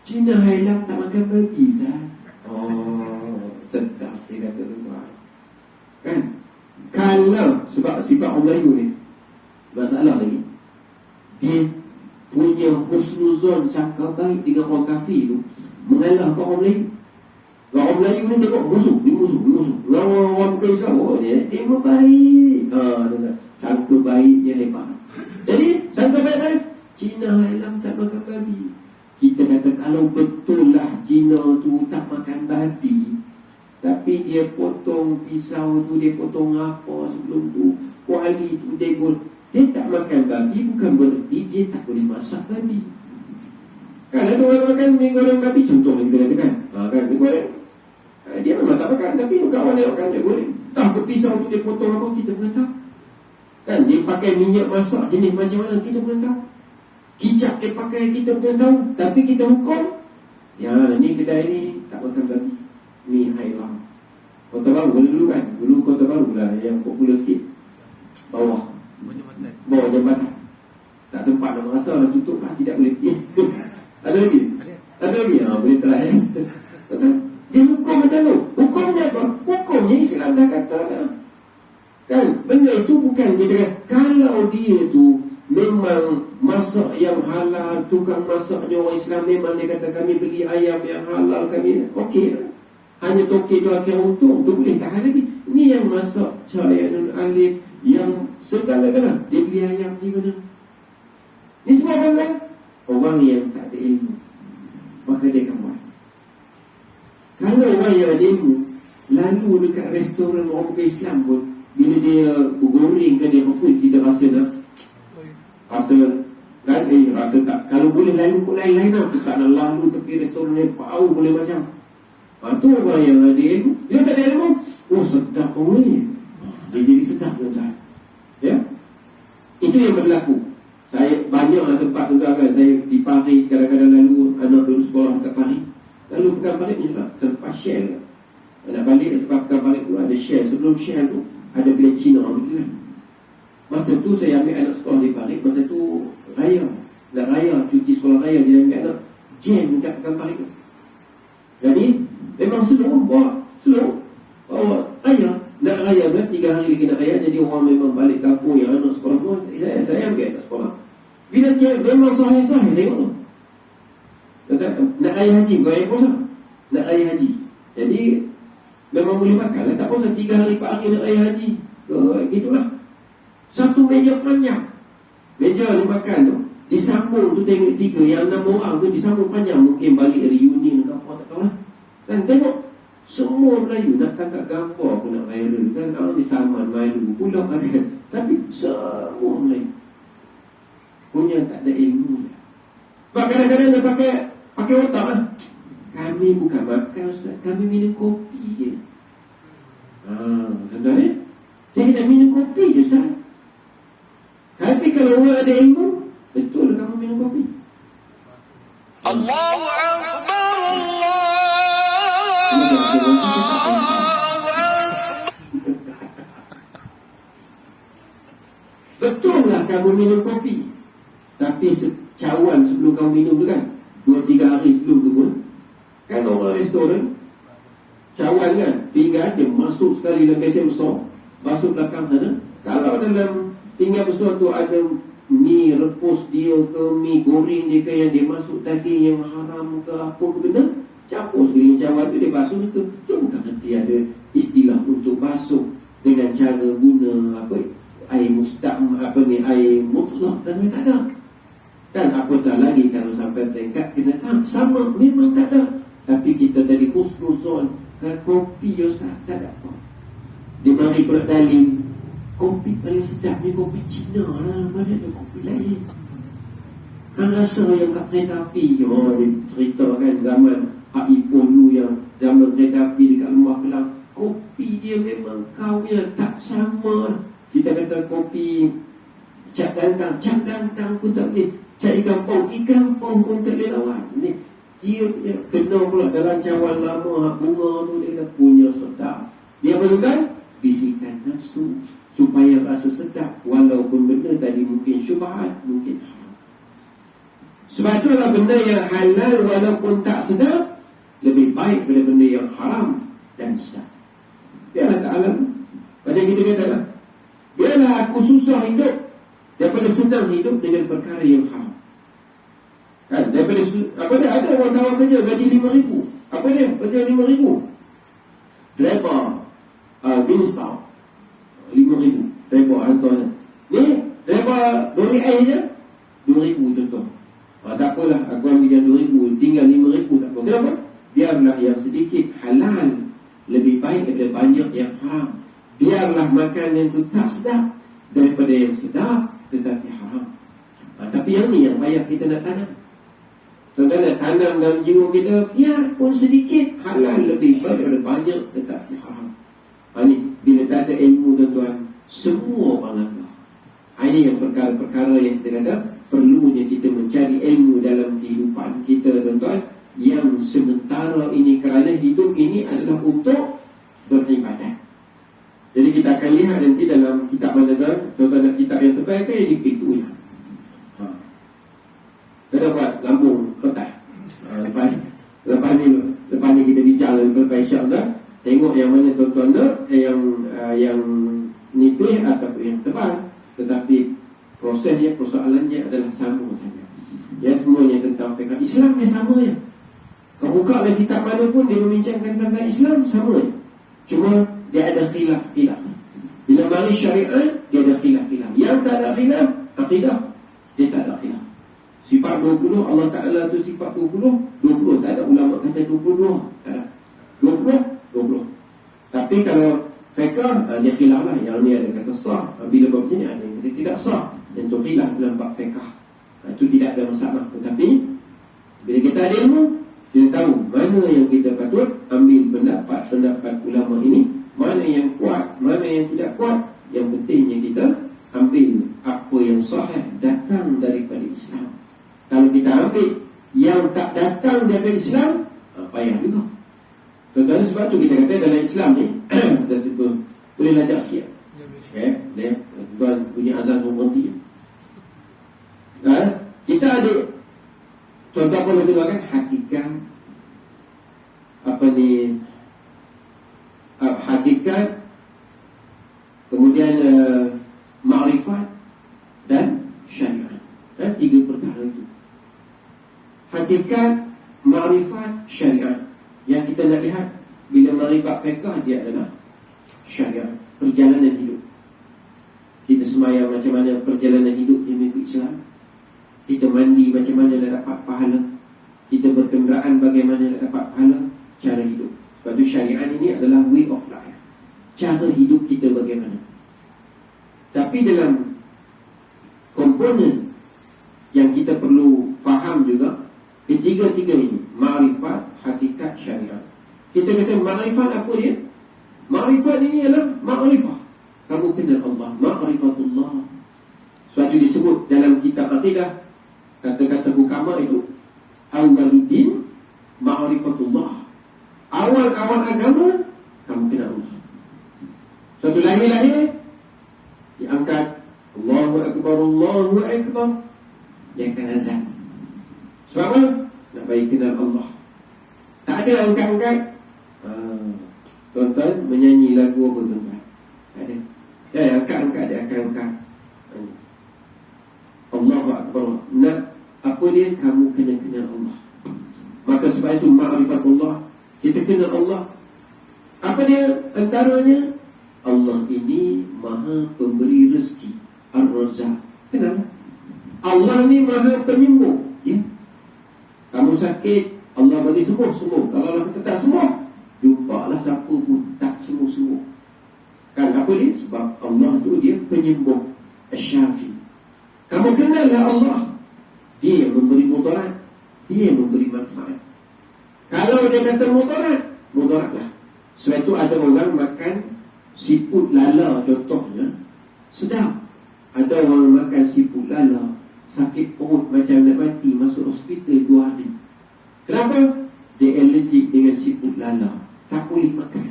Cina Hailam tak makan babi, Ustaz. Sedap dia kata tuan-tuan. Kan? Kalau sebab sifat orang Melayu ni, masalah lagi, dia punya husnuzon, sangka baik dengan orang kafir tu mengalahkan orang Melayu. Orang Melayu ni tengok musuh. Orang bukan Islam, dia tengok baik. Sangka baiknya hebat. Jadi sangka baik Cina Hailam tak makan babi. Kita kata kalau betul lah Cina tu tak makan babi, tapi dia potong pisau tu, dia potong apa sebelum tu, kuali tu, degol, dia tak makan babi, bukan berarti dia tak boleh masak babi. Kan ada orang makan mi goreng babi, contoh yang kita katakan, kan mi goreng, dia memang tak makan, tapi kawan dia makan, dia goreng. Tak ke pisau tu dia potong apa, kita pun tahu. Kan dia pakai minyak masak jenis macam mana, kita pun tahu. Kicap dia pakai, kita pun tahu. Tapi kita hukum, ya ni kedai ni tak makan babi, ni Hailam. Kota Baru boleh dulu kan, dulu Kota Baru lah yang popular sikit. Bawah jambatan. Tak sempat nak merasa, dah tutup lah, tidak boleh pergi. Ada lagi? Boleh try. Dia hukum macam tu. Hukumnya apa? Hukumnya Islam dah kata lah. Kan, benda itu bukan dia kata, kalau dia tu memang masak yang halal, tukang masaknya orang Islam, memang dia kata kami beli ayam yang halal, kami okey lah. hanya toke tu akhir untung, tu boleh tahan lagi. Ni yang masak cahaya dan alif, yang segala-gala. Dia beli ayam di mana? Ni semua orang yang tak ada ilmu, maka dia akan buat. Kalau orang yang ada ilmu lalu dekat restoran orang bukan Islam pun, bila dia bergoreng ke dia apa, kita rasa dah rasa kan, rasa tak. Kalau boleh lalu kot lain-lain lah, tak nak lalu tepi restoran ni bau boleh macam. Tu orang yang ada ilmu. Dia tak ada ilmu, oh sedap orang ni, dia jadi sedap tuan-tuan. Ya, itu yang berlaku. Saya banyaklah tempat tuan-tuan kan. Saya di Paris kadang-kadang lalu, anak dulu sekolah kat Paris, lalu pegang Paris ni lah, selepas share nak balik sebab pegang Paris tu ada share. Sebelum share tu ada bila Cina tu kan. Masa tu saya ambil anak sekolah di Paris. Masa tu raya, nak raya, cuti sekolah raya, dia ambil anak jam dekat pegang Paris tu. Jadi memang seluruh bawa raya. Nak raya kan 3 hari lagi nak raya. Jadi orang memang balik kampung yang anak sekolah pun, saya ambil anak sekolah. Bila jam memang sahih-sahih tengok tu. Nak raya haji, bukan raya puasa, nak raya haji. Jadi memang boleh makan lah, tak puasa 3 hari 4 hari nak raya haji. Gitulah. Satu meja panjang. Meja ni makan tu disambung tu, tengok 3, yang 6 orang tu disambung panjang. Mungkin balik reunion ke apa, tak tahu lah. Kan tengok semua Melayu nak tangkap gambar pun nak viral kan. Orang ni saman malu pula kan. Tapi semua Melayu punya tak ada ilmu. Sebab kadang-kadang dia pakai otak lah. Kami bukan makan Ustaz, kami minum kopi je. Tuan-tuan ni, dia kata minum kopi je Ustaz. Tapi kalau orang ada ilmu, betul kamu minum kopi. Allahu Akbar, Allahu Akbar. Betul lah kamu minum kopi. Tapi cawan sebelum kamu minum tu kan, 2-3 hari sebelum tu pun, kan orang restoran cawan kan, pinggan dia masuk sekali dalam besen besar, masuk belakang sana. Kalau dalam pinggan besar tu ada mi rebus dia ke, mi goreng dia ke, yang dia masuk daging yang haram ke apa ke benda, campur sekali cawan tu, dia basuh itu. Dia bukan nanti ada istilah untuk basuh dengan cara guna apa, air mustaq, apa ni, air mutlak dan tak ada. Dan apatah lagi kalau sampai peringkat kena sama, memang tak ada. Tapi kita tadi husnuzon, kopi Ustaz, tak ada apa. Dia mari pula dalil, kopi paling sedap ni kopi Cina lah, mana ada kopi lain. Kan rasa yang kat kereta api, dia ceritakan zaman Hak Ipon dulu, yang zaman kereta api dekat Lembah Kelang, kopi dia memang kau punya tak sama. Kita kata kopi cap gantang pun tak boleh. Cap ikan pong pun tak boleh lawan. Ni dia kena pula dalam cawan lama hak bunga tu, dia punya sedap. Dia perlukan bisikan nafsu supaya rasa sedap, walaupun benda tadi mungkin syubhat, mungkin haram. Sebab itulah benda yang halal walaupun tak sedap lebih baik daripada benda yang haram dan sedap. Biarlah Ta'ala, macam kita katakan, biarlah aku susah hidup daripada senang hidup dengan perkara yang haram. Kan, daripada apa dia, ada orang tawar kerja gaji 5,000. Apa dia? Kerja 5,000. Driver Winstar 5,000. Driver hantar ni, driver lori air je 2,000 contoh. Tak apalah, aku ambil yang 2,000, tinggal 5,000 tak apa. Kenapa? Biarlah yang sedikit halal lebih baik daripada banyak yang haram. Biarlah makan yang tu tak sedap daripada yang sedap tetapi haram. Tapi yang ni yang payah kita nak tanam. Tuan-tuan nak tanam dalam jiwa kita, biarpun sedikit halal lebih baik daripada banyak tetapi haram. Ni bila tak ada ilmu tuan-tuan, semua orang langgar. Ini yang perkara-perkara yang kita kata perlunya kita mencari ilmu dalam kehidupan kita tuan-tuan, yang sementara ini, kerana hidup ini adalah untuk beribadat. Jadi kita akan lihat nanti dalam kitab mana tuan-tuan, nak kitab yang terbaik kan yang di itu ya. Kita buat lambung kertas. Lepas ni kita bincang lepas insya-Allah, tengok yang mana tuan-tuan nak, yang nipis ataupun yang tebal. Tetapi prosesnya, persoalannya adalah sama saja. Ya, semuanya tentang PKP. Islam yang sama ya. Kau buka lagi kitab mana pun dia membincangkan tentang Islam, sama je. Cuma dia ada khilaf-khilaf. Bila mari syariat, dia ada khilaf-khilaf. Yang tak ada khilaf, akidah, dia tak ada khilaf. Sifat 20, Allah Ta'ala tu sifat 20, 20. Tak ada ulama kata 22. Tak ada. 20, 20. Tapi kalau fiqh, dia khilaf lah. Yang ni ada kata sah. Bila buat macam ni, ada yang kata tidak sah. Yang tu khilaf dalam bab fiqh. Itu tidak ada masalah. Tetapi bila kita ada ilmu, kita tahu mana yang kita patut ambil pendapat ulama ini, mana yang kuat, mana yang tidak kuat. Yang pentingnya kita ambil apa yang sahih datang daripada Islam. Kalau kita ambil yang tak datang daripada Islam, payah juga. Contohnya sebab tu kita kata dalam Islam ni dah sebut, boleh lajak sikit. Boleh. Tuan bunyi azan pun berhenti. Kita ada contoh apa lebih kan hakikat hakikat, kemudian ma'rifat dan syariat. Tiga perkara itu. Hakikat, ma'rifat, syariat. Yang kita nak lihat bila ma'rifat fiqh, dia adalah syariat, perjalanan hidup. Kita semayang macam mana perjalanan hidup yang mengikut Islam. Kita mandi macam mana nak dapat pahala. Kita berkenderaan bagaimana nak dapat pahala. Cara hidup. Sebab itu syariat ini adalah way of life, cara hidup kita bagaimana. Tapi dalam komponen yang kita perlu faham juga, ketiga-tiga ini, ma'rifat, hakikat, syariat. Kita kata ma'rifat apa dia? Ma'rifat ini adalah ma'rifah, kamu kenal Allah, ma'rifatullah. Sebab itu disebut dalam kitab akidah, kata-kata hukama itu, awwaluddin ma'rifatullah. Awal-awal agama, kamu kenal Allah. Suatu lahir-lahir diangkat, Allahu Akbar, Allahu Akbar, dia akan azan. Sebab apa? Nak bagi kenal Allah. Tak ada angkat-angkat. Tuan-tuan menyanyi lagu apa tuan-tuan? Tak ada. Dia angkat-angkat, dia akan angkat. Allahu Akbar. Nak apa dia? Kamu kena kenal Allah. Maka sebab itu ma'rifatullah, kita kenal Allah. Apa dia antaranya? Allah ini maha pemberi rezeki, Ar-Razzaq. Kenal? Allah ni maha penyembuh, ya? Kamu sakit, Allah bagi sembuh. Kalau Allah kata tak sembuh, jumpalah siapa pun tak sembuh. Kan apa dia? Sebab Allah tu dia penyembuh, Asy-Syafi. Kamu kenallah Allah, dia yang memberi mudarat, dia yang memberi manfaat. Kalau dia kata mudaratlah. Sebab itu ada orang makan siput lala contohnya, sedap. Ada orang makan siput lala, sakit perut macam nak mati, masuk hospital 2 hari. Kenapa? Dia allergic dengan siput lala, tak boleh makan.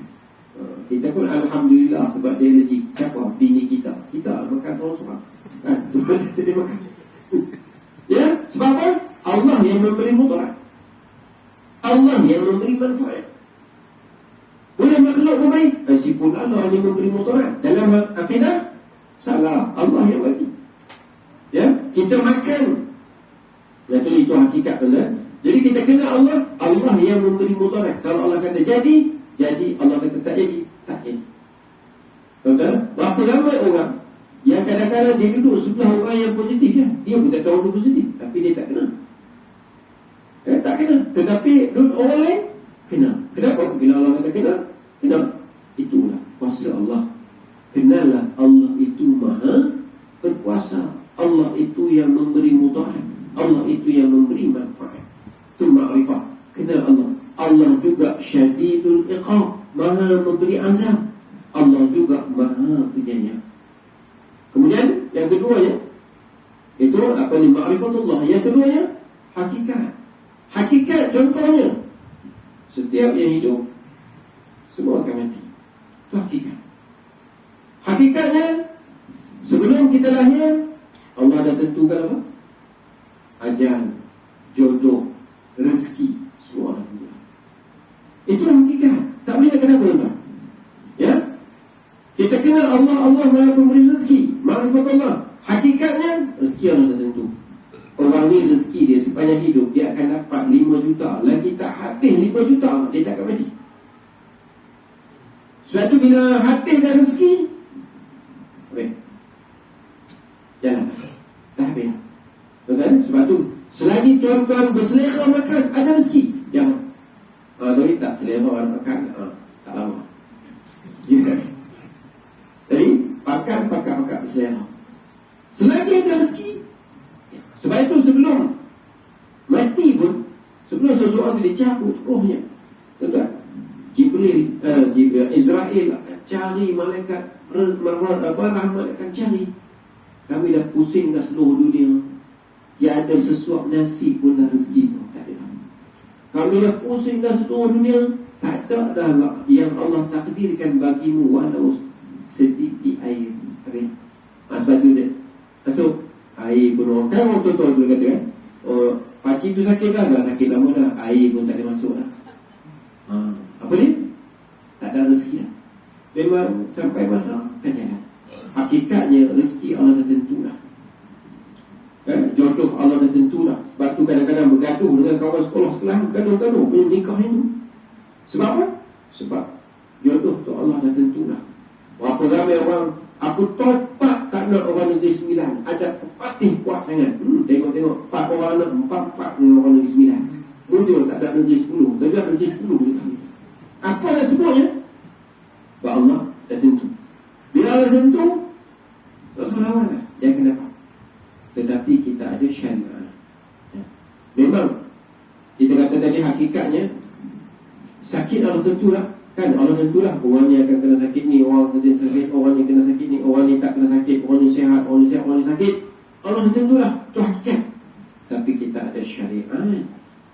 Kita pun alhamdulillah sebab dia allergic. Siapa? Bini kita. Kita makan terus sebab kan, Tuhan dia makan. Ya, sebab apa? Allah yang memberi mudarat, Allah yang memberi manfaat. Boleh makhluk memberi, siput Allah yang memberi mudarat. Dalam akidah, salah, Allah yang bagi. Ya, kita makan. Itu hakikat tuan. Jadi kita kenal Allah, Allah yang memberi mudarat. Kalau Allah kata jadi, Allah kata tak jadi, tak jadi. Tuan-tuan, berapa ramai orang yang kadang-kadang dia duduk sebelah orang yang positif, ya? Dia pun tak tahu dia positif, tapi dia tak kenal. Tak kenal. Tetapi orang lain kenal. Kenapa? Bila Allah kata kenal, kenal. Itulah kuasa Allah. Kenallah Allah itu maha berkuasa. Allah itu yang memberi mudarat, Allah itu yang memberi manfaat. Itu ma'rifah. Kenal Allah. Allah juga syadidul iqab, maha memberi azab. Allah juga maha penyayang. Kemudian yang keduanya, itu apa ni? Ma'rifatullah. Yang keduanya, hakikat. Hakikat contohnya, setiap yang hidup semua akan mati. Itu hakikat. Hakikatnya, sebelum kita lahir, Allah dah tentukan apa? Ajal, jodoh, rezeki, semua dah tentukan. Itu hakikat. Tak boleh nak kenapa tuan? Ya? Kita kenal Allah, Allah maha pemberi rezeki, ma'rifatullah. Hakikatnya, rezeki Allah dah tentu. orang ni rezeki dia sepanjang hidup dia akan dapat 5 juta, lagi tak habis 5 juta dia tak akan mati. Sebab tu bila habis dah rezeki, habis jalan dah habis. Betul? Sebab tu selagi tuan-tuan berselera makan, ada rezeki. Jangan tapi tak selera orang makan, tak lama. Jadi pakan berselera. Selagi ada rezeki. Sebab itu sebelum mati pun, sebelum seseorang dicabut rohnya, tuan-tuan, Israel akan cari malaikat rahmat, akan cari. Kami dah pusing dah seluruh dunia, tiada sesuap nasi pun dah rezeki pun tak ada. Kami dah pusing dah seluruh dunia, tak ada dah yang Allah takdirkan bagimu walau sedikit air. Okay. Sebab tu dia masuk air pun orang kan, orang tua-tua tu kata kan, pakcik tu sakit dah sakit lama dah, air pun tak ada masuk dah. Apa ni? Tak ada rezeki dah. Memang sampai masa kan jalan. Hakikatnya rezeki Allah dah tentu dah. Kan? Jodoh Allah dah tentu dah. Sebab tu kadang-kadang bergaduh dengan kawan sekolah, gaduh-gaduh punya nikah itu. Sebab apa? Sebab jodoh tu Allah dah tentu dah. Berapa ramai orang, aku topak tak nak orang negeri 9. Ada pepatih kuat sangat. Tengok-tengok 4 orang nak 4 dengan orang negeri 9. Muncul tak ada negeri 10. Tak ada negeri 10 dia kami. Apa dah sebutnya? Sebab Allah dah tentu. Bila Allah tentu, tak salah lawan lah, dia akan dapat. Tetapi kita ada syariat. Memang kita kata tadi hakikatnya sakit Allah tentulah. Kan Allah tentulah orang ni akan kena sakit ni, orang kena sakit, orang ni kena sakit ni, orang ni tak kena sakit, orang ni sihat, orang ni sihat, orang ni sakit. Allah tentulah, itu hakikat. Tapi kita ada syariat.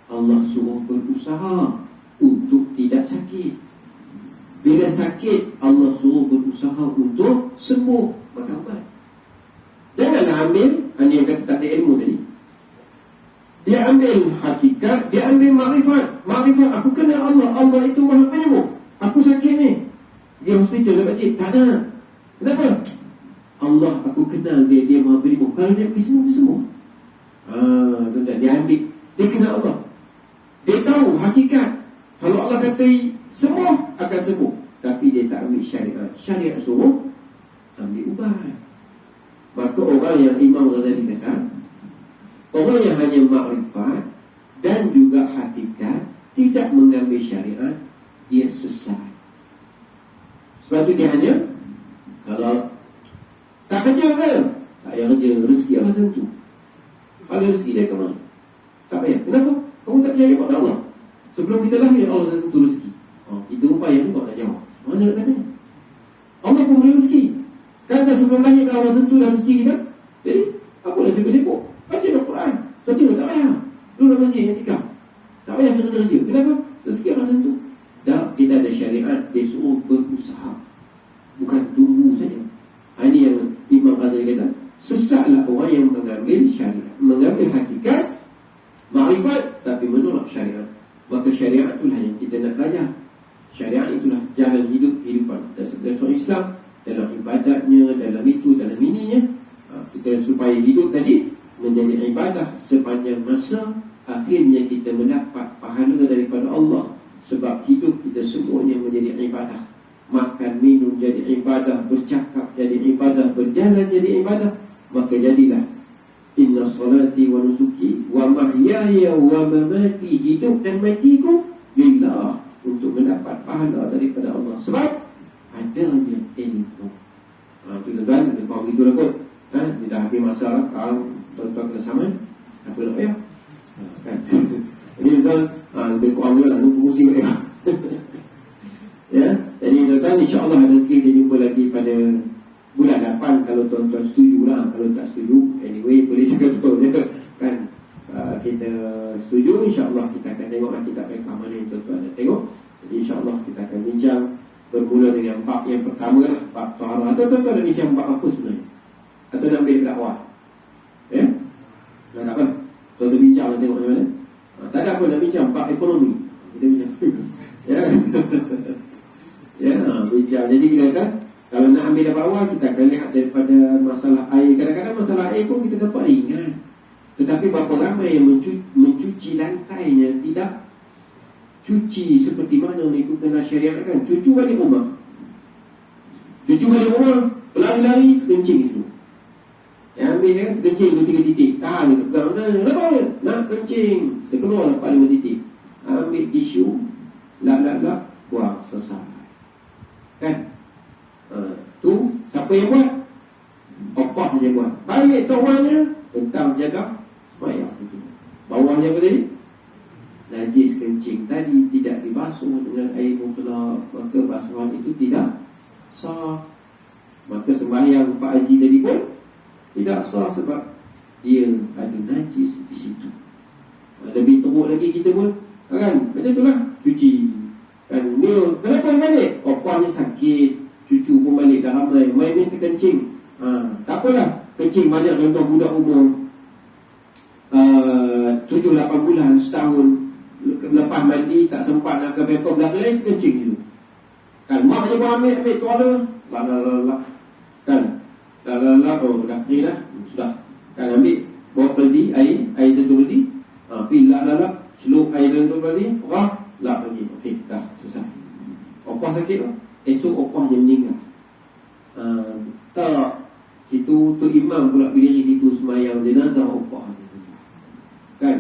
Allah suruh berusaha untuk tidak sakit. Bila sakit, Allah suruh berusaha untuk sembuh. Maka ubat. Janganlah ambil hanya yang kata tak ada ilmu tadi. Dia ambil hakikat, dia ambil makrifat. Makrifat, aku kenal Allah. Allah itu maha penyembuh. Aku sakit ni, dia hospital, dia pakcik, tak nak. Kenapa? Allah, aku kenal dia, dia maha penyembuh. Kalau dia pergi sembuh, dia sembuh. Tuan-tuan, dia ambil, dia kenal Allah. Dia tahu hakikat. Kalau Allah kata sembuh, akan sembuh. Tapi dia tak ambil syariat. Syariat suruh ambil ubat. Maka orang yang Imam Ghazali kata, orang yang hanya makrifat dan juga hakikat, tidak mengambil syariat, dia sesat. Sebab tu dia hanya, kalau tak kerja ke? Tak payah kerja, rezeki Allah tentu. Kalau rezeki dia ke mana? Tak payah. Kenapa? Kamu tak percaya pada Allah. Sebelum kita lahir, Allah dah tentu rezeki. Kita upaya juga nak jawab. Mana nak katanya? Allah pun beri rezeki. Kata sebelum lahir Allah tentu dah rezeki kita. Jadi, apa dah sibuk-sibuk? Baca Al-Quran. Baca tak payah. Duduk masjid yang tikam. Tak payah kerja-kerja. Kenapa? Rezeki Allah tentu. Dan kita ada syariat, dia suruh berusaha. Bukan tunggu saja. Ini yang Imam Ghazali kata, sesatlah orang yang mengambil syariat, mengambil hakikat, makrifat, tapi menolak syariat. Maka syariat itulah yang kita nak belajar. Syariat itulah jalan hidup kehidupan kita sebagai seorang Islam, dalam ibadatnya, dalam itu, dalam ininya. Kita supaya hidup tadi menjadi ibadah sepanjang masa, akhirnya kita mendapat pahala daripada Allah. Sebab hidup kita semuanya menjadi ibadah. Makan, minum jadi ibadah, bercakap jadi ibadah, berjalan jadi ibadah. Maka jadilah inna salati wa nusuki wa mahyaya wa mamati, hidup dan matiku lillah, untuk mendapat pahala daripada Allah. Sebab adanya ilmu. Tuan-tuan, kalau begitulah kot. Dia dah habis masa lah. Kalau tuan-tuan kena sama, apa nak payah? Kan? Jadi tuan-tuan, lebih kurang juga lah, nunggu musim payah. Ya, jadi tuan-tuan, insyaAllah ada sikit kita jumpa lagi pada bulan 8 kalau tuan-tuan setuju lah. Kalau tak setuju, anyway, boleh cakap tahu je kan. Kita setuju, insyaAllah kita akan tengoklah kitab yang mana yang tuan-tuan nak tengok. Jadi insyaAllah kita akan bincang bermula dengan bab yang pertama lah, bab taharah. Atau tuan-tuan nak bincang bab apa sebenarnya? Atau nak ambil dakwah? Ya? Tak apa? Tuan-tuan bincang lah, tengok macam mana. Tak ada apa nak bincang bab ekonomi. Kita bincang. Ya. Ya, bincang. Jadi kita kata, kalau nak ambil dapat awal, kita akan lihat daripada masalah air. Kadang-kadang masalah air pun kita dapat ringan. Tetapi berapa ramai yang mencuci lantainya, tidak cuci seperti mana mengikutkan syariat kan. Cuci balik rumah, berlari-lari terkencing itu. Yang ambil dia terkencing 2-3 titik, tahan dia, pegang, nak kencing, sekeluar lepas 5 titik. Ambil tisu, lap, buang, selesai. Kan? Tu siapa yang buat? Opah je buat. Balik tuannya tentang jaga semayang itu. Bawahnya apa tadi? Najis kencing tadi tidak dibasuh dengan air mutlak, maka basuhan itu tidak sah. Maka sembahyang Pak Haji tadi pun tidak sah sebab dia ada najis di situ. Lebih teruk lagi kita pun kan, macam itulah cuci. Kan dia kenapa dia balik? Opahnya sakit, cucu pun balik dah ramai, main terkencing. Tak apalah, kencing banyak contoh budak umur 7-8 bulan, setahun, lepas mandi tak sempat nak ke pamper belakang lain, kencing dulu. Kan mak je pun ambil tuala, lah kan, oh dah kering dah, sudah. Kan ambil bawa peldi air satu peldi, pergi lap, celup air dalam tu peldi, lap lagi, okey dah selesai. Opah sakit tu, esok opah dia meninggal. Tak, situ tu imam pula berdiri situ semayang jenazah opah. Kan?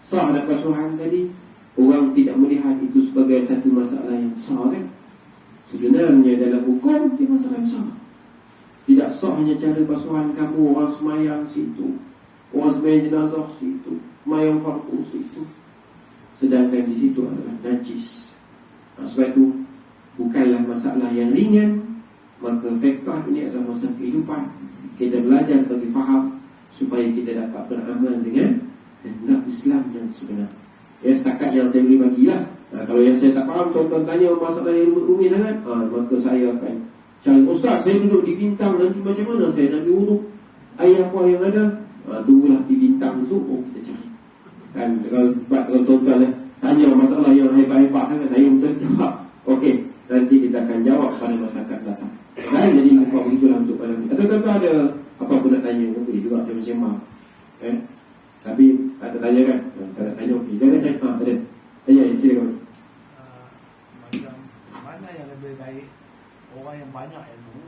Sah dan basuhan tadi, orang tidak melihat itu sebagai satu masalah yang besar kan? Sebenarnya dalam hukum dia masalah besar. Tidak sah hanya cara basuhan kamu, orang semayang situ, orang semayang jenazah situ, semayang fardu situ, sedangkan di situ adalah najis. Sebab itu bukanlah masalah yang ringan. Maka fiqh ini adalah masalah kehidupan. Kita belajar bagi faham supaya kita dapat beramal dengan kehendak Islam yang sebenar. Ya, setakat yang saya boleh bagilah. Kalau yang saya tak faham, tuan-tuan tanya masalah yang rumit sangat, maka saya akan cari ustaz, saya duduk di Bintang, nanti macam mana saya nak ambil wuduk? Air apa yang ada? Tunggulah di Bintang tu, kita cari. Dan kalau tuan-tuan tanya masalah yang hebat-hebat sangat, saya betul jawab. Okey, nanti kita akan jawab pada masa akan datang. Jadi buat begitulah untuk malam ni. Atau tuan-tuan ada apa pun nak tanya, boleh juga saya bersembang. Tapi ada tanya kan? Tak ada tanya, okey. Jangan cakap, ada. Tanya, silakan. Macam mana yang lebih baik, orang yang banyak ilmu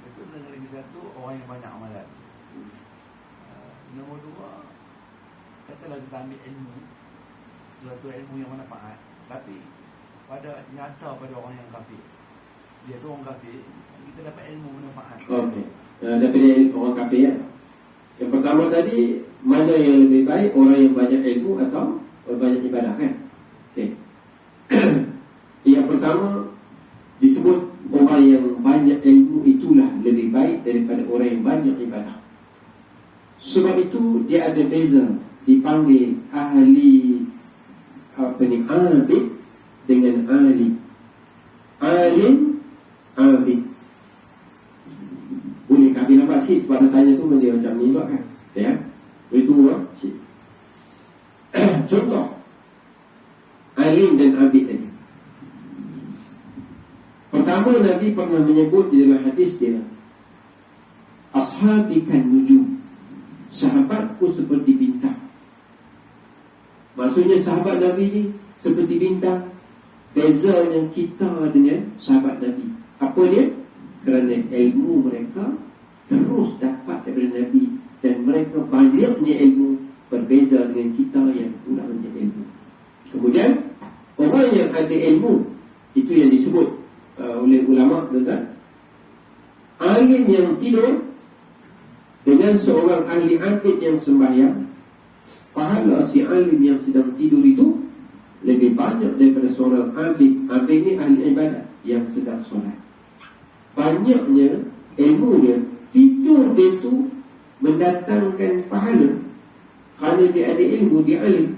itu, dengan lagi satu, orang yang banyak amalan. Nombor dua, katalah kita ambil ilmu, suatu ilmu yang manfaat, tapi pada nyata pada orang yang kafir, dia tu orang kafir, kita dapat ilmu manfaat. Okey. Daripada orang kafir ya. Yang pertama tadi, mana yang lebih baik, orang yang banyak ilmu atau orang banyak ibadah kan? Okey. Yang pertama disebut orang yang banyak ilmu itulah lebih baik daripada orang yang banyak ibadah. Sebab itu dia ada beza, dipanggil ahli abid dengan alim. Alim, abid. Boleh kami nampak sikit sebab dia tanya tu dia macam ni juga kan. Ya. Itu sikit. Contoh alim dan abid tadi. Pertama Nabi pernah menyebut di dalam hadis dia, ashabi kan nujum, sahabatku seperti bintang. Maksudnya sahabat Nabi ni seperti bintang. Bezanya kita dengan sahabat Nabi, apa dia? Kerana ilmu mereka terus dapat daripada Nabi, dan mereka banyaknya ilmu, berbeza dengan kita yang kurangnya ilmu. Kemudian orang yang ada ilmu, itu yang disebut oleh ulama tentang alim yang tidur dengan seorang ahli abid yang sembahyang, pahala si alim yang sedang tidur itu lebih banyak daripada seorang abid. Abid ni ahli ibadat yang sedang solat. Banyaknya ilmu dia, tidur dia tu mendatangkan pahala kerana dia ada ilmu, dia alim,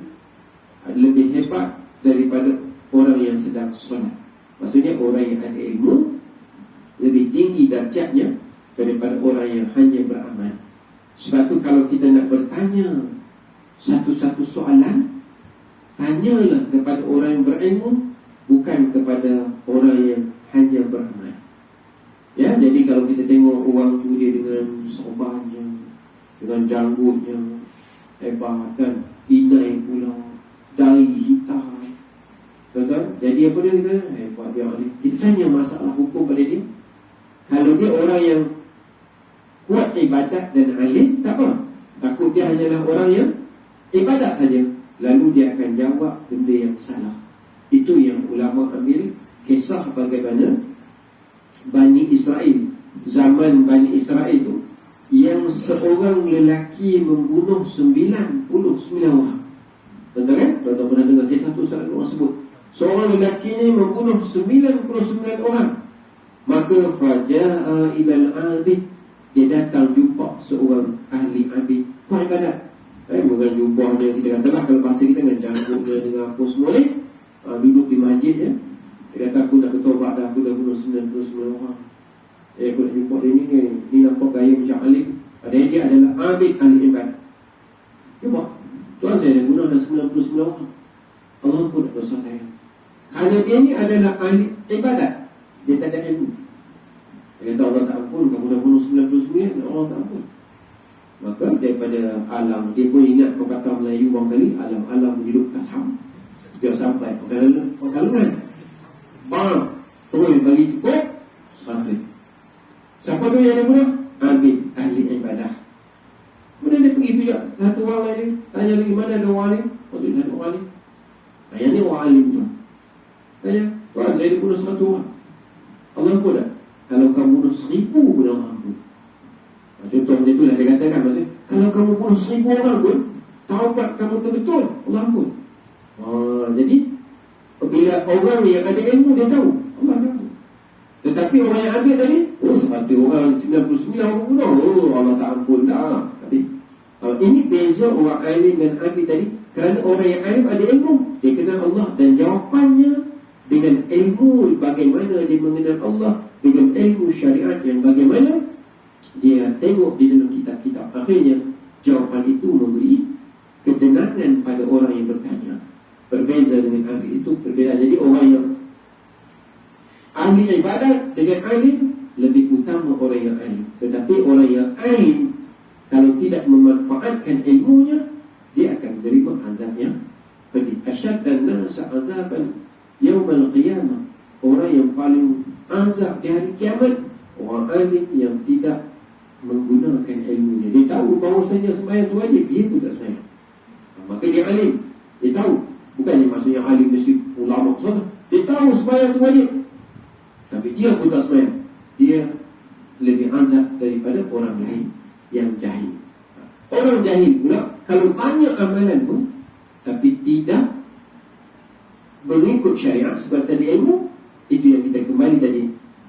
lebih hebat daripada orang yang sedang solat. Maksudnya orang yang ada ilmu lebih tinggi darjatnya daripada orang yang hanya beramal. Sebab tu kalau kita nak bertanya satu-satu soalan, tanyalah kepada orang yang berilmu, bukan kepada orang yang hanya beramal. Ya, jadi kalau kita tengok orang tu dia dengan sorbannya, dengan janggutnya hebat kan, inai pula, dai hitam, kan? Jadi apa dia kata? Hebat dia alim. Kita tanya masalah hukum pada dia. Kalau dia orang yang kuat ibadat dan alim, tak apa. Takut dia hanyalah orang yang ibadat saja, lalu dia akan jawab benda yang salah. Itu yang ulama ambil kisah bagaimana Bani Israel, zaman Bani Israel itu, yang seorang lelaki membunuh 99 orang. Betul kan? Tuan-tuan pernah dengar kisah tu, salah orang sebut. Seorang lelaki ni membunuh 99 orang. Maka faja'a ilal abid, dia datang jumpa seorang ahli abid, kuat ibadat. Dengan jubahnya, kita katalah kalau bahasa kita dengan janggutnya, dengan apa semua ni, duduk di masjid ya. Dia kata aku nak bertobat dah, aku dah bunuh 99 orang. Aku nak jumpa dia ni nampak gaya macam alim. Padahal dia adalah abid, ahli ibadat. Jumpa, tuan saya dah bunuh dah 99 orang. Allah pun nak dosa saya. Kerana dia ni adalah ahli ibadat, dia tak ada ilmu. Dia kata Allah tak ampun, kamu dah bunuh 99, Allah tak ampun. Maka daripada alam, dia pun ingat perkataan Melayu bang kali, alam-alam hidup kasam. Dia sampai perkalungan, bang, terus bagi cukup, sampai. Siapa tu yang dia bunuh? Abid, ahli ibadah. Kemudian dia pergi pijak satu orang lagi, tanya lagi mana ada orang alim. Waktu itu ada orang alim. Yang ni orang alim tu. Tanya, tuan saya dia bunuh 100 orang. Allah ampun tak? Kalau kamu bunuh 1000 pun Allah ampun. Contoh macam itulah dia katakan, maksudnya, kalau kamu bunuh 1000 orang pun, taubat kamu tu betul, Allah ampun. Jadi bila orang yang ada ilmu dia tahu, Allah tahu. Tetapi orang yang ambil tadi, seperti orang 99 orang bunuh, Allah tak ampun dah. Tapi ini beza orang alim dan ambil tadi. Kerana orang yang alim ada ilmu, dia kenal Allah, dan jawapannya dengan ilmu bagaimana dia mengenal Allah, dengan ilmu syariat yang bagaimana dia tengok di dalam kitab-kitab. Akhirnya jawapan itu memberi ketenangan pada orang yang bertanya. Berbeza dengan ahli itu, berbeza. Jadi orang yang ahli ibadat dengan alim, lebih utama orang yang alim. Tetapi orang yang alim, kalau tidak memanfaatkan ilmunya, dia akan menerima azab yang pedih. Asyaddan nasa azaban yaumal qiyamah, orang yang paling azab di hari kiamat, orang alim yang tidak menggunakan ilmunya. Dia tahu bahawasanya sembahyang tu wajib, dia pun tak sembahyang. Maka dia alim, dia tahu. Bukannya maksudnya alim mesti ulama sahaja. Dia tahu sembahyang tu wajib, tapi dia pun tak sembahyang. Dia lebih azab daripada orang lain yang jahil. Orang jahil pula, kalau banyak amalan pun, tapi tidak mengikut syariat sebab tadi ilmu, itu yang kita kembali tadi,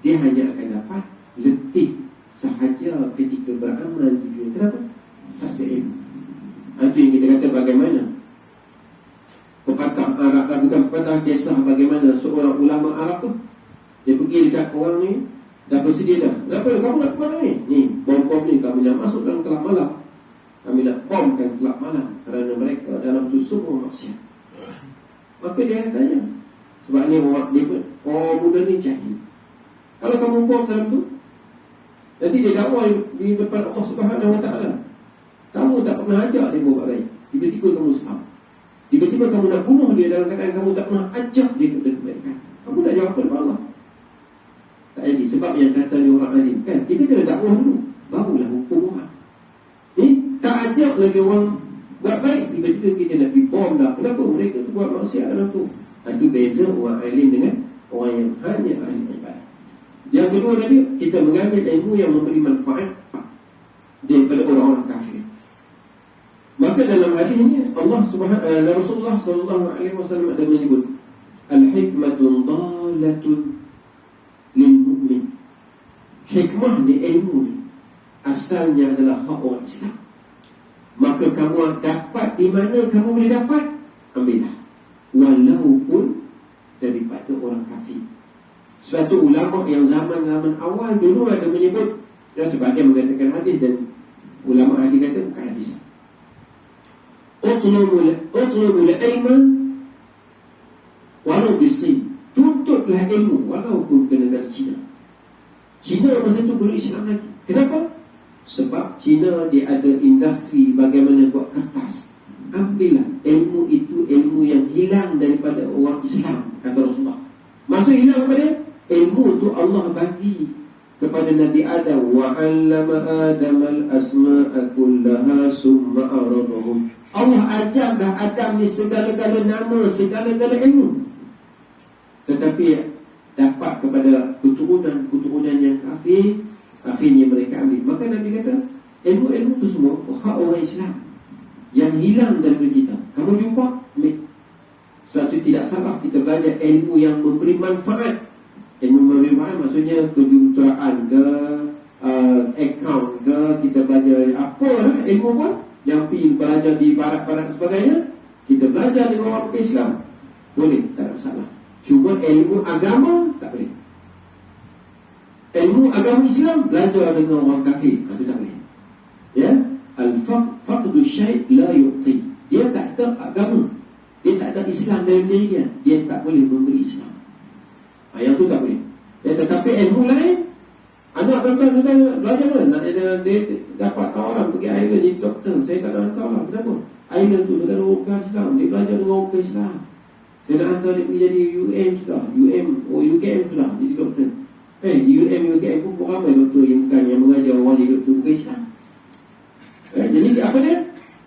dia hanya akan dapat letih sahaja ketika beramal di dunia. Kenapa? Tak ada ilmu. Itu yang kita kata bagaimana pepatah Arab, bukan pepatah, kisah bagaimana seorang ulama Arab tu, dia pergi dekat orang ni, dah bersedia dah. Kenapa kamu nak ke mana ni? Ni, bom-bom ni kami nak masuk dalam kelab malam. Kami nak bomkan kelab malam, kerana mereka dalam tu semua maksiat. Maka dia tanya, sebab ni orang muda ni jahil. Kalau kamu bom dalam tu, nanti dia dakwa di depan Allah Subhanahu Wa Taala, kamu tak pernah ajak dia buat baik, tiba-tiba kamu sebab, tiba-tiba kamu nak bunuh dia dalam keadaan kamu tak pernah ajak dia kepada kebaikan. Kamu nak jawab kepada Allah? Tak jadi. Sebab yang kata ni orang alim kan, kita kena dakwah dulu, barulah hukum orang. Tak ajak lagi orang buat baik, tiba-tiba kita nak pergi bom dah. Kenapa? Mereka tu buat maksiat dalam tu. Itu beza orang alim dengan orang yang hanya ahli ibadah. Yang kedua tadi, kita mengambil ilmu yang memberi manfaat daripada orang-orang kafir. Maka dalam hadis ini Rasulullah SAW ada menyebut al-hikmatun dalatun lil mu'min. Hikmah ni, ilmu ni, asalnya adalah hak orang Islam. Maka kamu dapat di mana kamu boleh dapat, ambillah, walaupun daripada orang kafir. Sebab tu ulama yang zaman awal dulu ada menyebut, dan sebagian mengatakan hadis, dan ulama hadis kata bukan hadis. Utlubul ilma walau bisin, tuntutlah ilmu walaupun ke negara Cina. Cina masa tu belum Islam lagi. Kenapa? Sebab Cina dia ada industri bagaimana buat kertas. Ambillah ilmu itu, ilmu yang hilang daripada orang Islam, kata Rasulullah. Maksud hilang apa dia? Ilmu tu Allah bagi kepada Nabi Adam. Wa 'allama Adam al-asma'a kullaha summa aradahum. Allah ajarkan Adam ni segala-gala nama, segala-gala ilmu. Tetapi dapat kepada keturunan yang kafir, akhirnya mereka ambil. Maka Nabi kata, ilmu-ilmu tu semua hak orang Islam yang hilang daripada kita. Kamu jumpa, ambil. Sebab itu tidak salah kita belajar ilmu yang memberi manfaat. Ilmu memberi manfaat maksudnya kejuruteraan ke, account ke, kita belajar apa lah ilmu pun yang pergi belajar di barat-barat sebagainya, kita belajar dengan orang Islam, boleh, tak ada masalah. Cuma ilmu agama tak boleh. Ilmu agama Islam belajar dengan orang kafir, itu tak boleh. Ya, al-faqdu syai' la yu'ti. Dia tak ada agama, dia tak ada Islam dalam dirinya, dia tak boleh memberi Islam. Yang tu tak boleh. Ya, tetapi ilmu lain, anak tuan-tuan belajar mana? Dia dapat tawaran pergi Ireland jadi doktor. Saya tak nak hantar lah. Kenapa? Ireland tu negara orang Islam, dia belajar dengan orang Islam. Saya nak hantar dia pergi jadi UKM sudah jadi doktor. UKM pun ramai doktor yang bukan, yang mengajar orang jadi doktor bukan Islam. Jadi apa dia?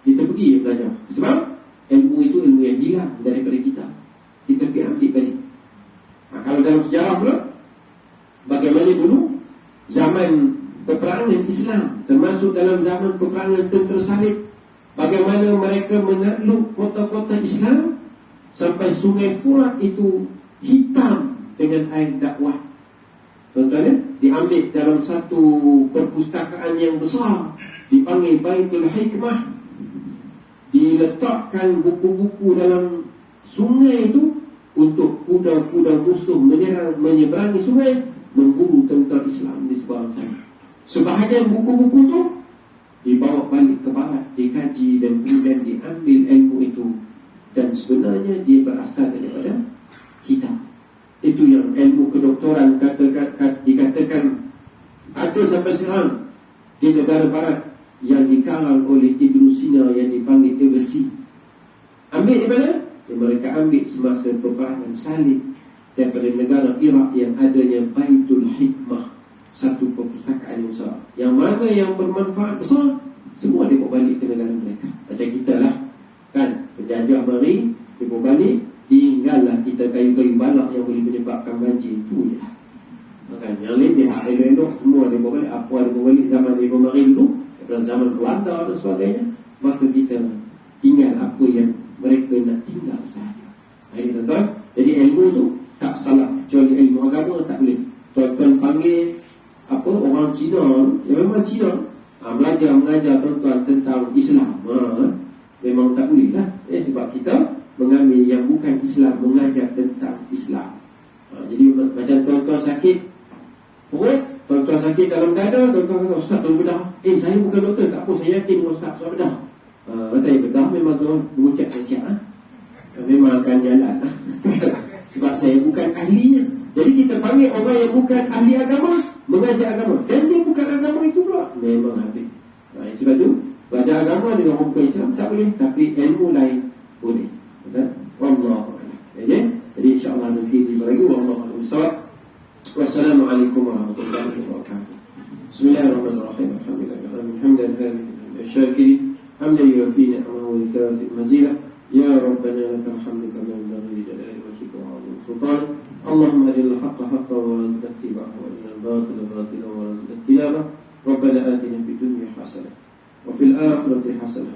Kita pergi belajar. Sebab ilmu itu ilmu yang hilang daripada kita. Kita pergi ambil balik. Kalau dalam sejarah pula, bagaimana dulu zaman peperangan Islam, termasuk dalam zaman peperangan tentera salib, bagaimana mereka menakluk kota-kota Islam sampai sungai Furat itu hitam dengan air dakwah. Contohnya diambil dalam satu perpustakaan yang besar, dipanggil Baitul Hikmah, diletakkan buku-buku dalam sungai itu untuk kuda-kuda musuh menyeberangi sungai, memburu tentera Islam di sebelah sana. Sebahagian buku-buku itu dibawa balik ke barat, dikaji dan kemudian diambil ilmu itu, dan sebenarnya dia berasal daripada kita. Itu yang ilmu kedoktoran dikatakan ada sampai sekarang di negara barat yang dikarang oleh Ibn Sina yang dipanggil Eversi. Ambil di mana? Yang mereka ambil semasa peperangan salib daripada negara Iraq yang adanya Baitul Hikmah, satu perpustakaan yang besar, yang mana yang bermanfaat besar, semua dia bawa balik ke negara mereka. Macam kita lah kan, penjajah mari, dia bawa balik, tinggallah kita kayu-kayu balak yang boleh menyebabkan banjir, itu je lah. Kan, yang lain dia elok semua dia bawa balik. Apa dia bawa balik zaman dia mari dulu, daripada zaman Belanda dan sebagainya. Maka kita tinggal apa yang mereka nak tinggal sahaja. Ini tuan-tuan. Jadi ilmu tu tak salah, kecuali ilmu agama tak boleh. Tuan-tuan panggil apa orang Cina, yang memang Cina, mengajar tuan-tuan tentang Islam, memang tak boleh lah. Sebab kita mengambil yang bukan Islam, mengajar tentang Islam. Jadi macam tuan-tuan sakit perut, tuan-tuan sakit dalam dada, tuan-tuan kata, Ustaz tolong bedah. Saya bukan doktor, tak apa, saya yakin Ustaz bedah. Saya bedah memang tu berucap siap, memang akan jalan. Sebab saya bukan ahlinya. Jadi kita panggil orang yang bukan ahli agama, mengajar agama, dan dia bukan agama itu pula, memang habis. Sebab tu belajar agama dengan orang Islam tak boleh, tapi ilmu lain boleh. Wallahu a'lam. Jadi insya-Allah rezeki dibagi. Wallahu a'lam. Wassalamualaikum warahmatullahi wabarakatuh. Bismillahirrahmanirrahim. Alhamdulillah syakirin hamdan yuwaffi ni'amahu wa yukafi mazidah. Ya Rabbana lakal hamdu kama yanbaghi li jalali wajhika wa 'azimi sultanik. Allahumma arina al-haqqa haqqan wa arzuqna ittiba'ahu wa arina al-batila batilan wa arzuqna ijtinabah. Rabbana atina fid dunya hasanah wa fil akhirati hasanah